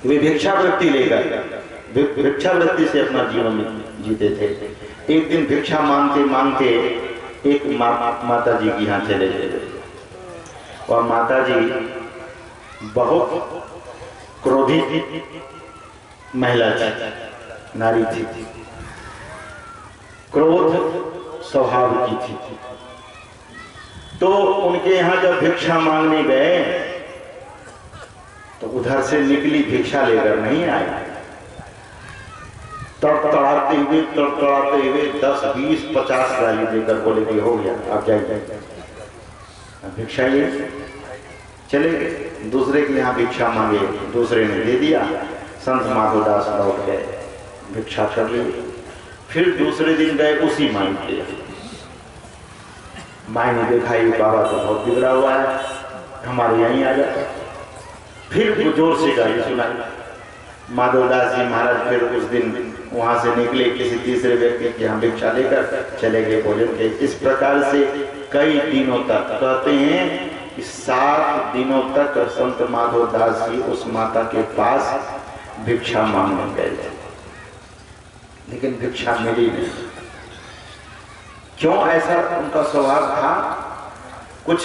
वे भिक्षावृत्ति लेकर भिक्षावृत्ति से अपना जीवन जीते थे। एक दिन भिक्षा मांगते मांगते एक माता जी के यहाँ चले गए। और माता जी बहुत क्रोधित महिला थी, नारी थी, क्रोध स्वभाव की थी। तो उनके यहाँ जब भिक्षा मांगने गए तो उधर से निकली भिक्षा लेकर नहीं आए, तड़तड़ाते हुए 10, 20, 50 गाली देकर बोले कि हो गया आप जाइए, भिक्षा ये चले गए। दूसरे के यहाँ भिक्षा मांगे, दूसरे ने दे दिया। संत माधोदास लौट गए, भिक्षा कर ली। फिर दूसरे दिन गए उसी माई के, माई ने देखा ये बाबा तो बहुत बिगड़ा हुआ है, हमारे यहीं आ जाता। फिर जोर से गाली सुनाई। माधोदास जी महाराज फिर उस दिन वहां से निकले, किसी तीसरे व्यक्ति के यहाँ भिक्षा लेकर चले गए भोजन के। इस प्रकार से कई दिनों तक, कहते हैं कि 7 दिनों तक संत माधोदास जी उस माता के पास भिक्षा मांगने गए, लेकिन भिक्षा मिली नहीं। क्यों ऐसा उनका स्वभाव था? कुछ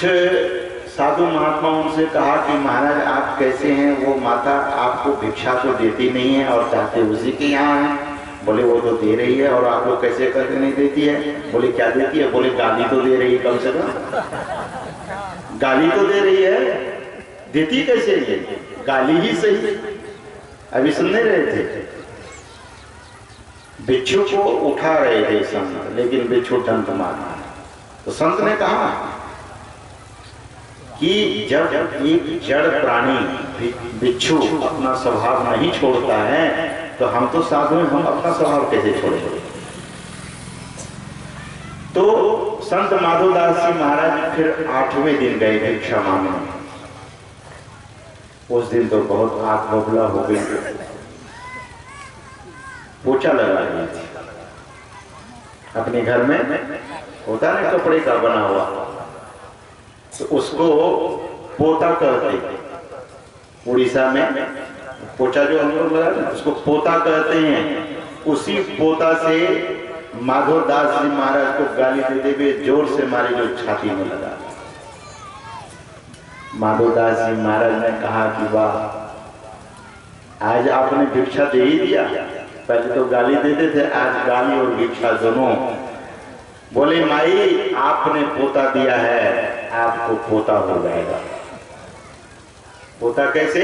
साधु महात्मा उनसे कहा कि महाराज आप कैसे हैं? वो माता आपको भिक्षा तो देती नहीं है और चाहते उसी के यहाँ है। बोले वो तो दे रही है और आप लोग कैसे करके नहीं देती है? बोले क्या देती है? बोले गाली तो दे रही है, कम से कम गाली तो दे रही है, देती कैसे है? गाली ही सही। अभी सुनने रहे थे, बिच्छू को उठा रहे थे संत, लेकिन बिच्छू डंक मारा। तो संत ने कहा कि जब एक जड़ प्राणी बिच्छू अपना स्वभाव नहीं छोड़ता है तो हम तो साधु हैं, हम अपना स्वभाव कैसे छोड़ेंगे। तो संत माधोदास जी महाराज फिर 8वें दिन गए भिक्षा मांगने। उस दिन तो बहुत आग बबूला हो गई, पोछा लगा रही थी अपने घर में, होता है कपड़े का बना हुआ, तो उसको पोता कहते। उड़ीसा में पोछा जो हम लोग लगाते हैं उसको पोता कहते हैं। उसी पोता से माधोदास जी महाराज को गाली देते हुए जोर से मारे, जो छाती में लगा। माधोदास जी महाराज ने कहा कि वाह, आज आपने भिक्षा दे ही दिया, पहले तो गाली देते थे, आज गाली और भिक्षा दोनों। बोले माई आपने पोता दिया है, आपको पोता हो जाएगा। पोता कैसे?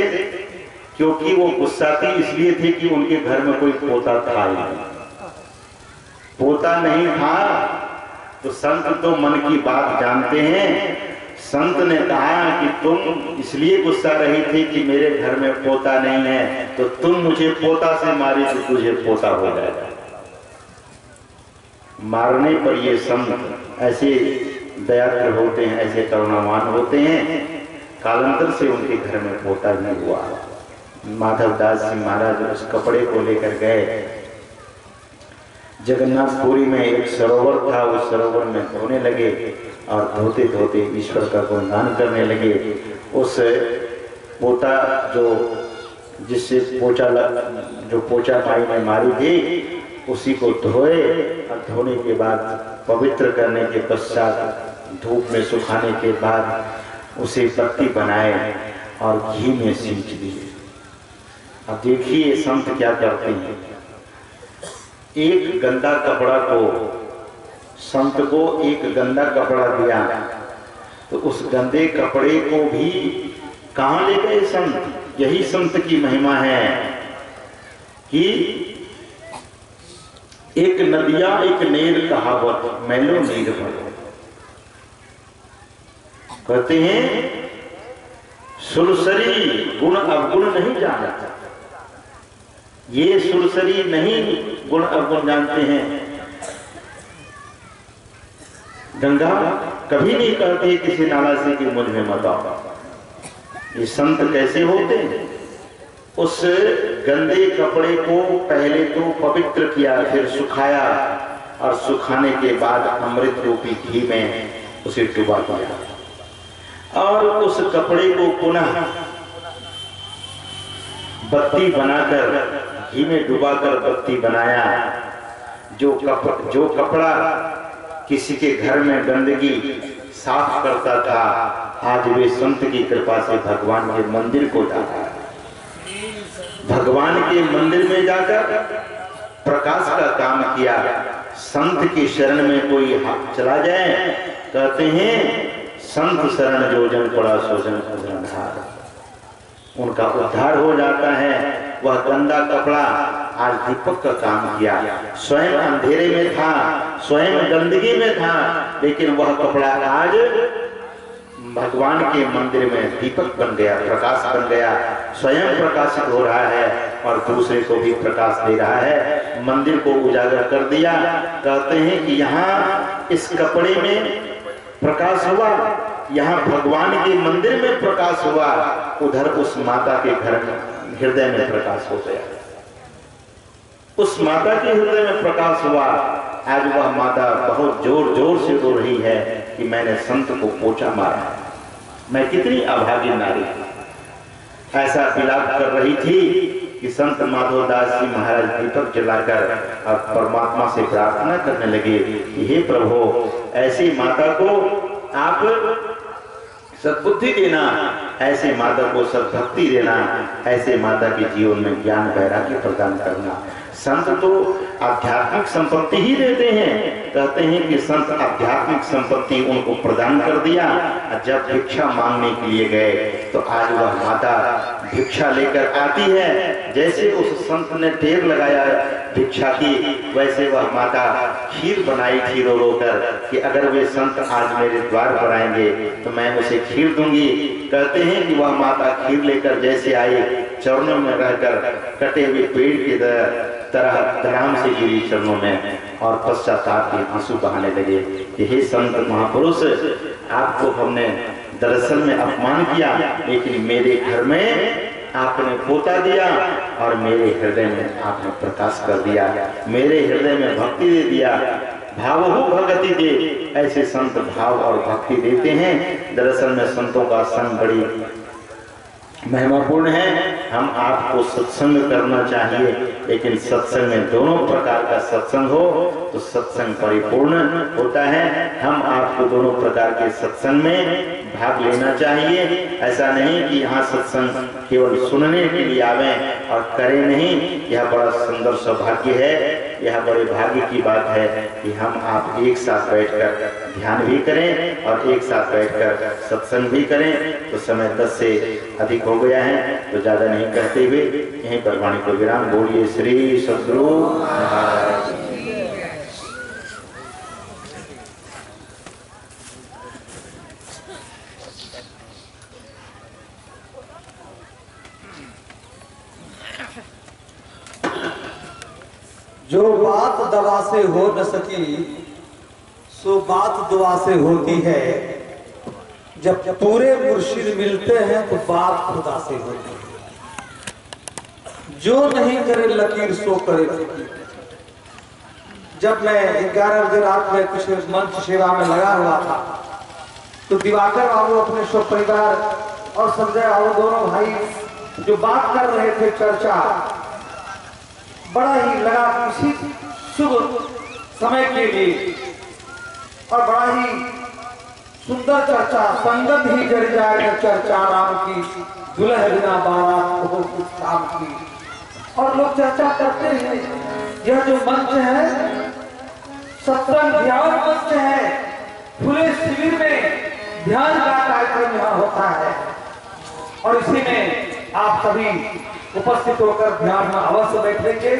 क्योंकि वो गुस्सा थी इसलिए थे कि उनके घर में कोई पोता था ही नहीं। पोता नहीं था तो संत तो मन की बात जानते हैं। संत ने कहा कि तुम इसलिए गुस्सा रही थी कि मेरे घर में पोता नहीं है, तो तुम मुझे पोता से मारी तो तुझे पोता हो जाएगा। मारने पर ये संत ऐसे दयाद्र होते हैं, ऐसे करुणावान होते हैं। कालांतर से उनके घर में पोता भी हुआ। माधवदास जी महाराज उस कपड़े को लेकर गए। जगन्नाथपुरी में एक सरोवर था, उस सरोवर में धोने लगे और धोते धोते ईश्वर का गुणगान करने लगे। उस पोता जिससे पोछा माई ने मारी थी उसी को धोए, और धोने के बाद पवित्र करने के पश्चात धूप में सुखाने के बाद उसे पत्ती बनाए और घी में सींच दिए। अब देखिए संत क्या करते हैं। एक गंदा कपड़ा को, संत को एक गंदा कपड़ा दिया तो उस गंदे कपड़े को भी कहां ले गए संत। यही संत की महिमा है कि एक नदिया एक नेर कहावत, मैलो नीर भरो। कहते हैं सुरसरी गुण अवगुण नहीं जानता। ये सुरसरी नहीं गुण अवगुण जानते हैं। गंगा कभी नहीं कहती किसी नाला से कि मुझ में मत आओ। ये संत कैसे होते हैं? उस गंदे कपड़े को पहले तो पवित्र किया, फिर सुखाया, और सुखाने के बाद अमृत रूपी घी में उसे डुबा दिया, और उस कपड़े को पुनः बत्ती बनाकर, घी में डुबाकर बत्ती बनाया। जो कपड़ा किसी के घर में गंदगी साफ करता था, आज वे संत की कृपा से भगवान के मंदिर को जाता है। भगवान के मंदिर में जाकर प्रकाश का काम किया। संत की शरण में कोई चला जाए, कहते हैं संत शरण जो जन पड़ा सो जन उद्धार, उनका उद्धार हो जाता है। वह गंदा कपड़ा आज दीपक का काम किया। स्वयं अंधेरे में था, स्वयं गंदगी में था, लेकिन वह कपड़ा आज भगवान के मंदिर में दीपक बन गया, प्रकाश बन गया, स्वयं प्रकाशित हो रहा है और दूसरे को भी प्रकाश दे रहा है। मंदिर को उजागर कर दिया। कहते हैं कि यहाँ इस कपड़े में प्रकाश हुआ, यहाँ भगवान के मंदिर में प्रकाश हुआ, उधर उस माता के घर हृदय में प्रकाश हो गया। उस माता के हृदय में प्रकाश हुआ। आज वह माता बहुत जोर जोर से रो रही है कि मैंने संत को पोछा मारा, मैं कितनी अभागी नारी। ऐसा विलाप कर रही थी कि संत माधोदास जी महाराज दीपक जलाकर और परमात्मा से प्रार्थना करने लगे कि हे प्रभु, ऐसी माता को आप सद्बुद्धि देना, ऐसे माता को सद्भक्ति देना, ऐसे माता के जीवन में ज्ञान वैराग्य प्रदान करना। संत तो आध्यात्मिक संपत्ति ही देते हैं। कहते हैं कि संत आध्यात्मिक संपत्ति उनको प्रदान कर दिया। जब भिक्षा मांगने के लिए गए तो आज वह माता भिक्षा लेकर आती है। जैसे उस संत ने ढेर लगाया भिक्षा की, वैसे वह माता खीर बनाई थी रो रो कर कि अगर वे संत आज मेरे द्वार पर आएंगे तो मैं उसे खीर दूंगी। कहते हैं कि वह माता खीर लेकर जैसे आई, चरणों में रहकर कटे हुए पेड़ की तरह धड़ाम से गिरी चरणों में और पश्चाताप के आंसू बहाने लगे कि हे संत महापुरुष, आपको हमने दरअसल में अपमान किया, लेकिन मेरे घर में आपने पोता दिया और मेरे हृदय में आपने प्रकाश कर दिया, मेरे हृदय में भक्ति दे दिया। भाव हो भगति दे, ऐसे संत भाव और भक्ति देते हैं। दरअसल में संतों का संग बड़ी महिमापूर्ण है। हम आपको सत्संग करना चाहिए, लेकिन सत्संग में दोनों प्रकार का सत्संग हो तो सत्संग परिपूर्ण होता है। हम आपको दोनों प्रकार के सत्संग में भाग लेना चाहिए। ऐसा नहीं कि यहाँ सत्संग केवल सुनने के लिए आवे और करें नहीं। यह बड़ा सुंदर सौभाग्य है, यह बड़े भाग्य की बात है कि हम आप एक साथ बैठकर ध्यान भी करें और एक साथ बैठकर सत्संग भी करें। तो समय 10 से अधिक हो गया है, तो ज्यादा नहीं कहते हुए यहीं पर वाणी को विराम। बोलिए श्री सद्गुरु महाराज। जो बात दवा से हो न सकी सो बात दुआ से होती है। जब पूरे मुर्शिद मिलते हैं तो बात खुदा से होती है। जो नहीं करे लकीर सो करे फकीर। जब मैं 11 बजे रात में कुछ मंच सेवा में लगा हुआ था तो दिवाकर बाबू अपने शो परिवार और संजय बाबू दोनों भाई जो बात कर रहे थे, चर्चा बड़ा ही लगा किसी शुभ समय के लिए और बड़ा ही सुंदर चर्चा। संगत ही जड़ जाए चर्चा राम की, दुल्ह बिना बारात हो कुछ काम की। और लोग चर्चा करते हैं। यह जो मंच है सत्संग ध्यान मंच है। खुले शिविर में ध्यान का कार्यक्रम यहाँ होता है और इसी में आप सभी उपस्थित होकर ध्यान में अवश्य बैठेंगे,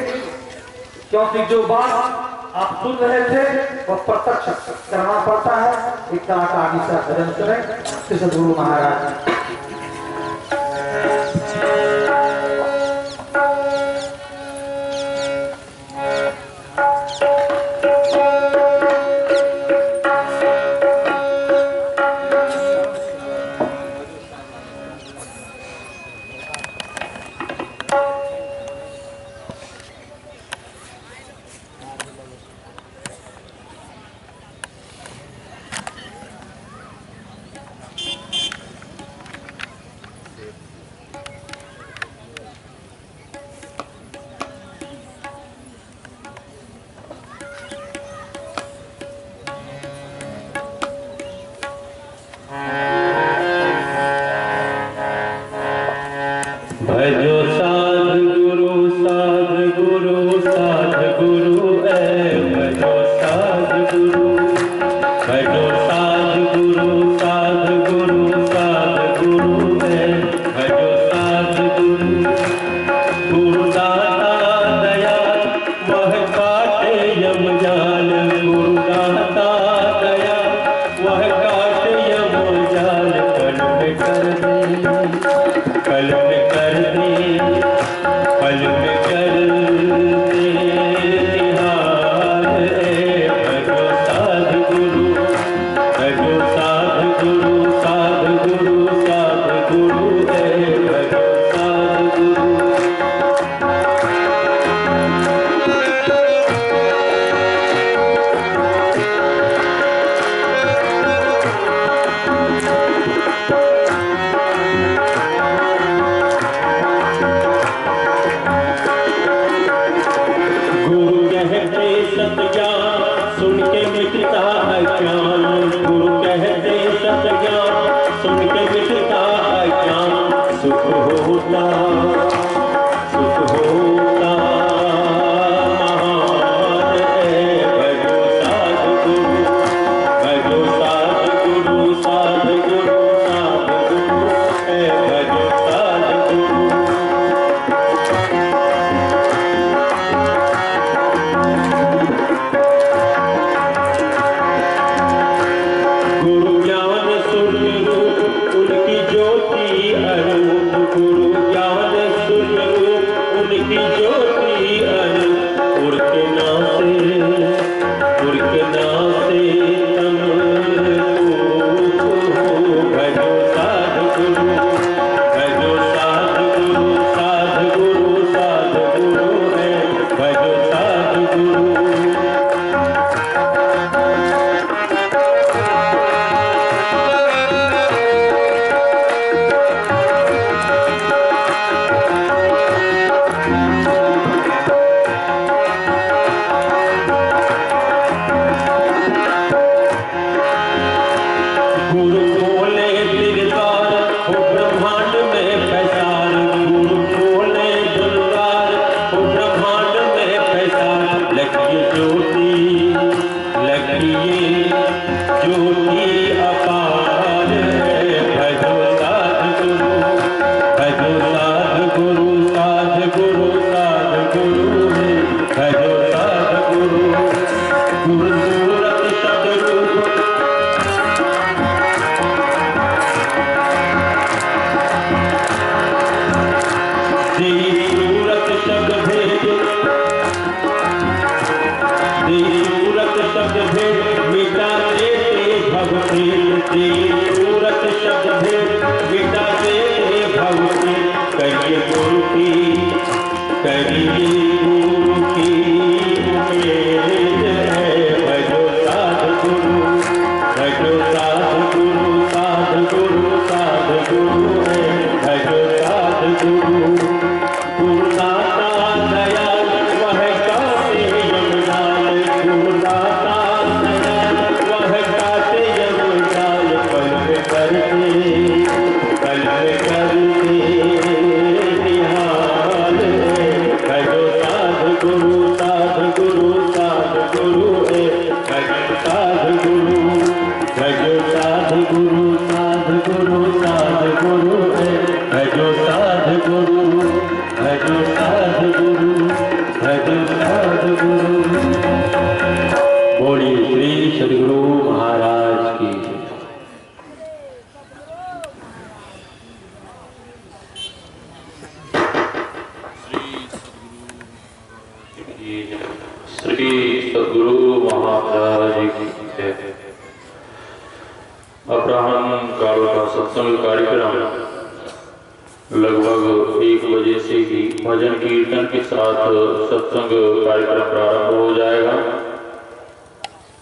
क्योंकि जो बात आप सुन रहे थे वह प्रत्यक्ष करना पड़ता है। इतना आगे से भजन करें श्री सद्गुरु महाराज। स्वरूप उनकी ज्योति अरूप, गुरु ज्ञान स्वरूप उनकी ज्योति अरूप, उनके नाते तम भजो साध गुरु, भजो साध गुरु, साध गुरु, साध गुरु है, भजो साध गुरु। गुरु बोले दिलदार हो ब्रह्मांड में फैसार, गुरु बोले दिलदार हो ब्रह्मांड में फैसार, लखिए ज्योति अपार है, भजो साध गुरु, भजो साध गुरु, साध गुरु, साध गुरु है, भजो साध गुरु। गुरु सूरत सतरूप सूरत शब्द भेद, सूरत शब्द भेद मिटा देते भवभेद, सूरत शब्द भेद मिटा देते भवभेद, करिए गुरु की उम्मीद है, भजो साध गुरु, भजो साध गुरु, साध गुरु, साध गुरु है, भजो साध गुरु। गुरुदाता दयाल वह गाते यमुनाल, गुरुदाता दयाल वह गाते यमुनाल, पल में करते निहाल है, भजो साध गुरु, साध गुरु, साध गुरु है, भजो साध गुरु, भजो साध गुरु, साध गुरु, साध गुरु है, भजो साध गुरु, भजो साध गुरु, भजो साध गुरु। बोलिए श्री सद्गुरु महाराज की। श्री सद्गुरु महाराज की जय। अपराह्न काल का सत्संग कार्यक्रम लगभग 1 बजे से ही भजन कीर्तन के साथ सत्संग कार्यक्रम प्रारंभ हो जाएगा।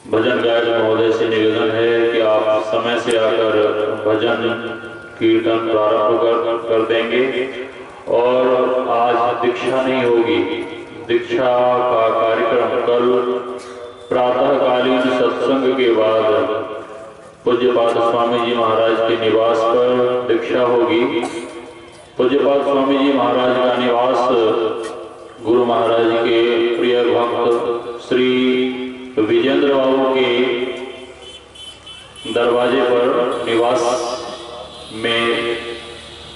भजन गायक महोदय से निवेदन है कि आप समय से आकर भजन कीर्तन प्रारंभ कर देंगे। और आज दीक्षा नहीं होगी, दीक्षा का कार्यक्रम कल प्रातःकालीन सत्संग के बाद पूज्यपाद स्वामी जी महाराज के निवास पर दीक्षा होगी। पूज्यपाद स्वामी जी महाराज का निवास गुरु महाराज के प्रिय भक्त श्री विजेंद्र बाबू के दरवाजे पर निवास में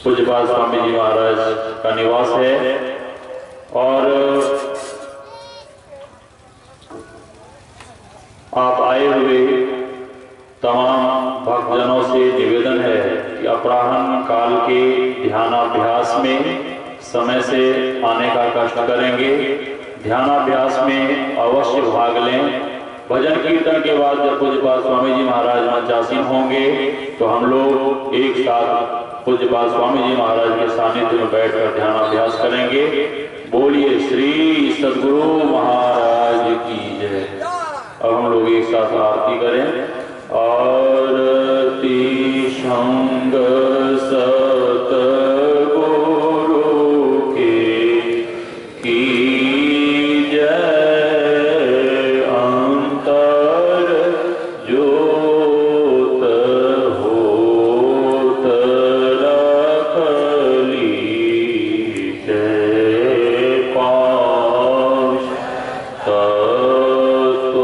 पूज्यपाद स्वामी जी महाराज का निवास है। और आप आए हुए तमाम भक्तजनों से निवेदन है कि अपराह्न काल के ध्यानाभ्यास में समय से आने का कष्ट करेंगे। ध्यानाभ्यास में अवश्य भाग लें। भजन कीर्तन के बाद जब पूज्यपाद स्वामी जी महाराज मंचासीन होंगे तो हम लोग एक साथ पूज्यपाद स्वामी जी महाराज के सानिध्य में बैठकर ध्यानाभ्यास करेंगे। बोलिए श्री सद्गुरु महाराज की जय। अब हम लोग एक साथ आरती करें। आरती संग सतगुरु के की जय। अंतर ज्योत होत रखली जय। पाश तत्व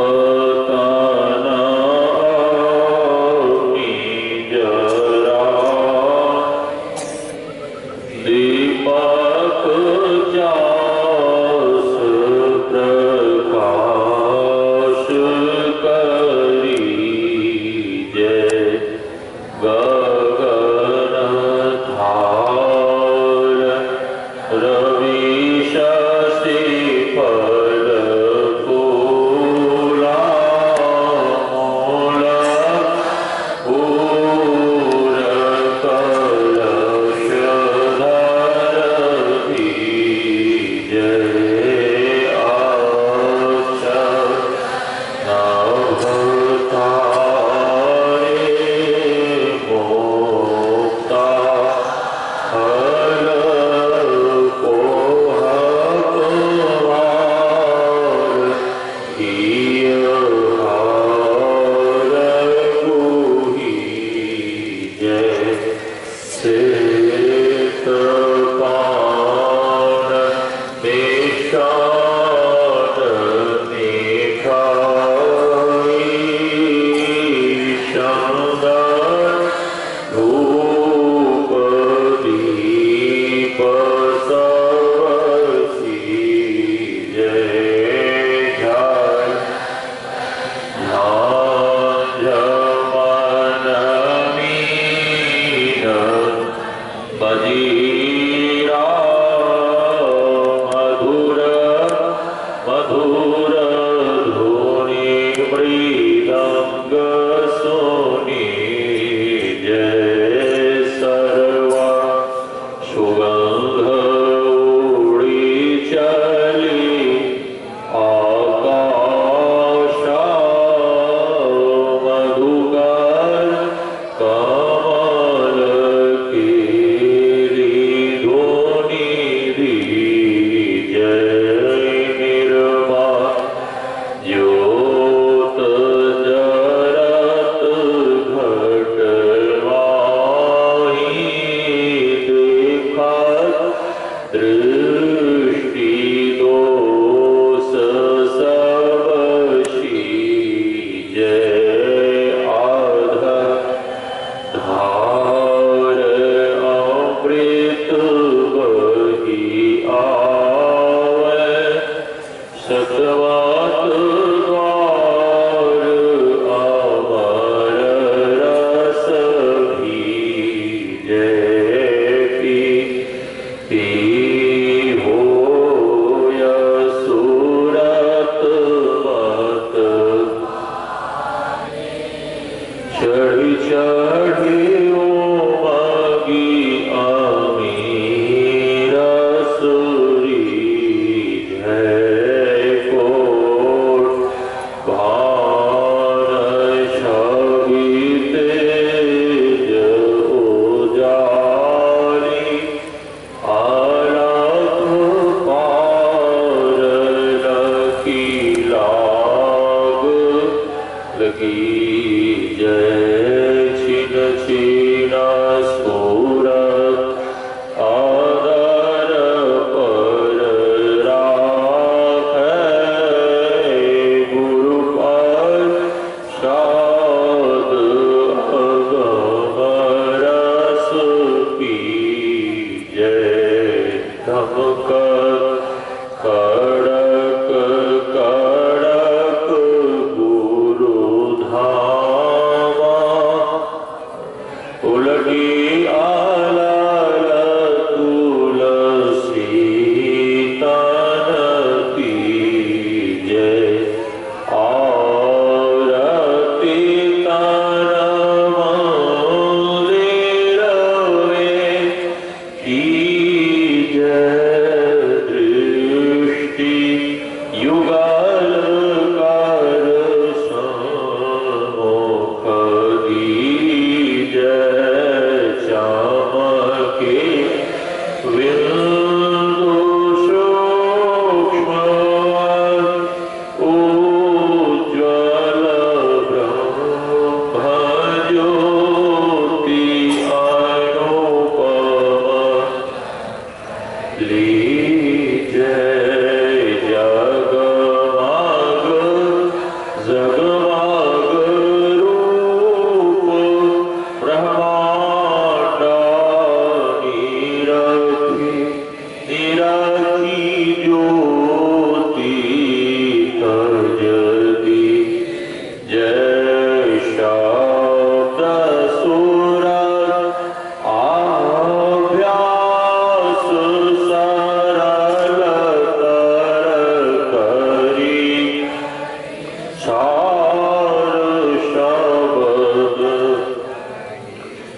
जय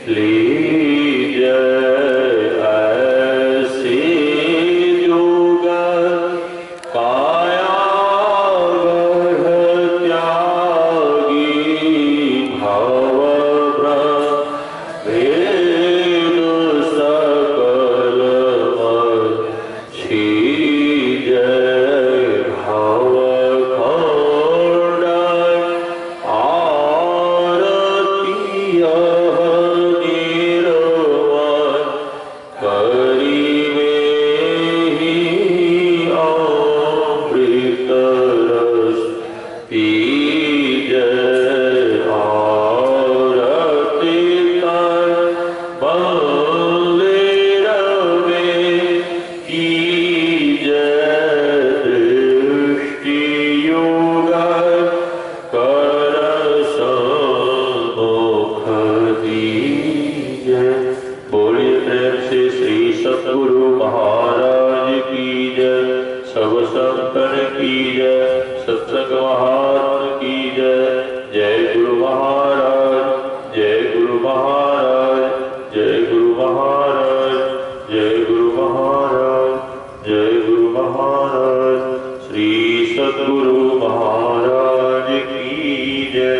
लीजय ऐसी जुगल काया गढ़ त्यागी भव भेद सकल क्षीजय भव खंड आरती निर्वाण करिवे ही अमृत रस पीजय आरती बंदे रवे कीजय दृष्टि युगल कर सम्मुख दीजय। बोलिए प्रेम से श्री सतगुरु महाराज की जय। सब संतन की जय। सत्संग महात्म की जय। जय गुरु महाराज, जय गुरु महाराज, जय गुरु महाराज, जय गुरु महाराज, जय गुरु महाराज। श्री सतगुरु महाराज की जय।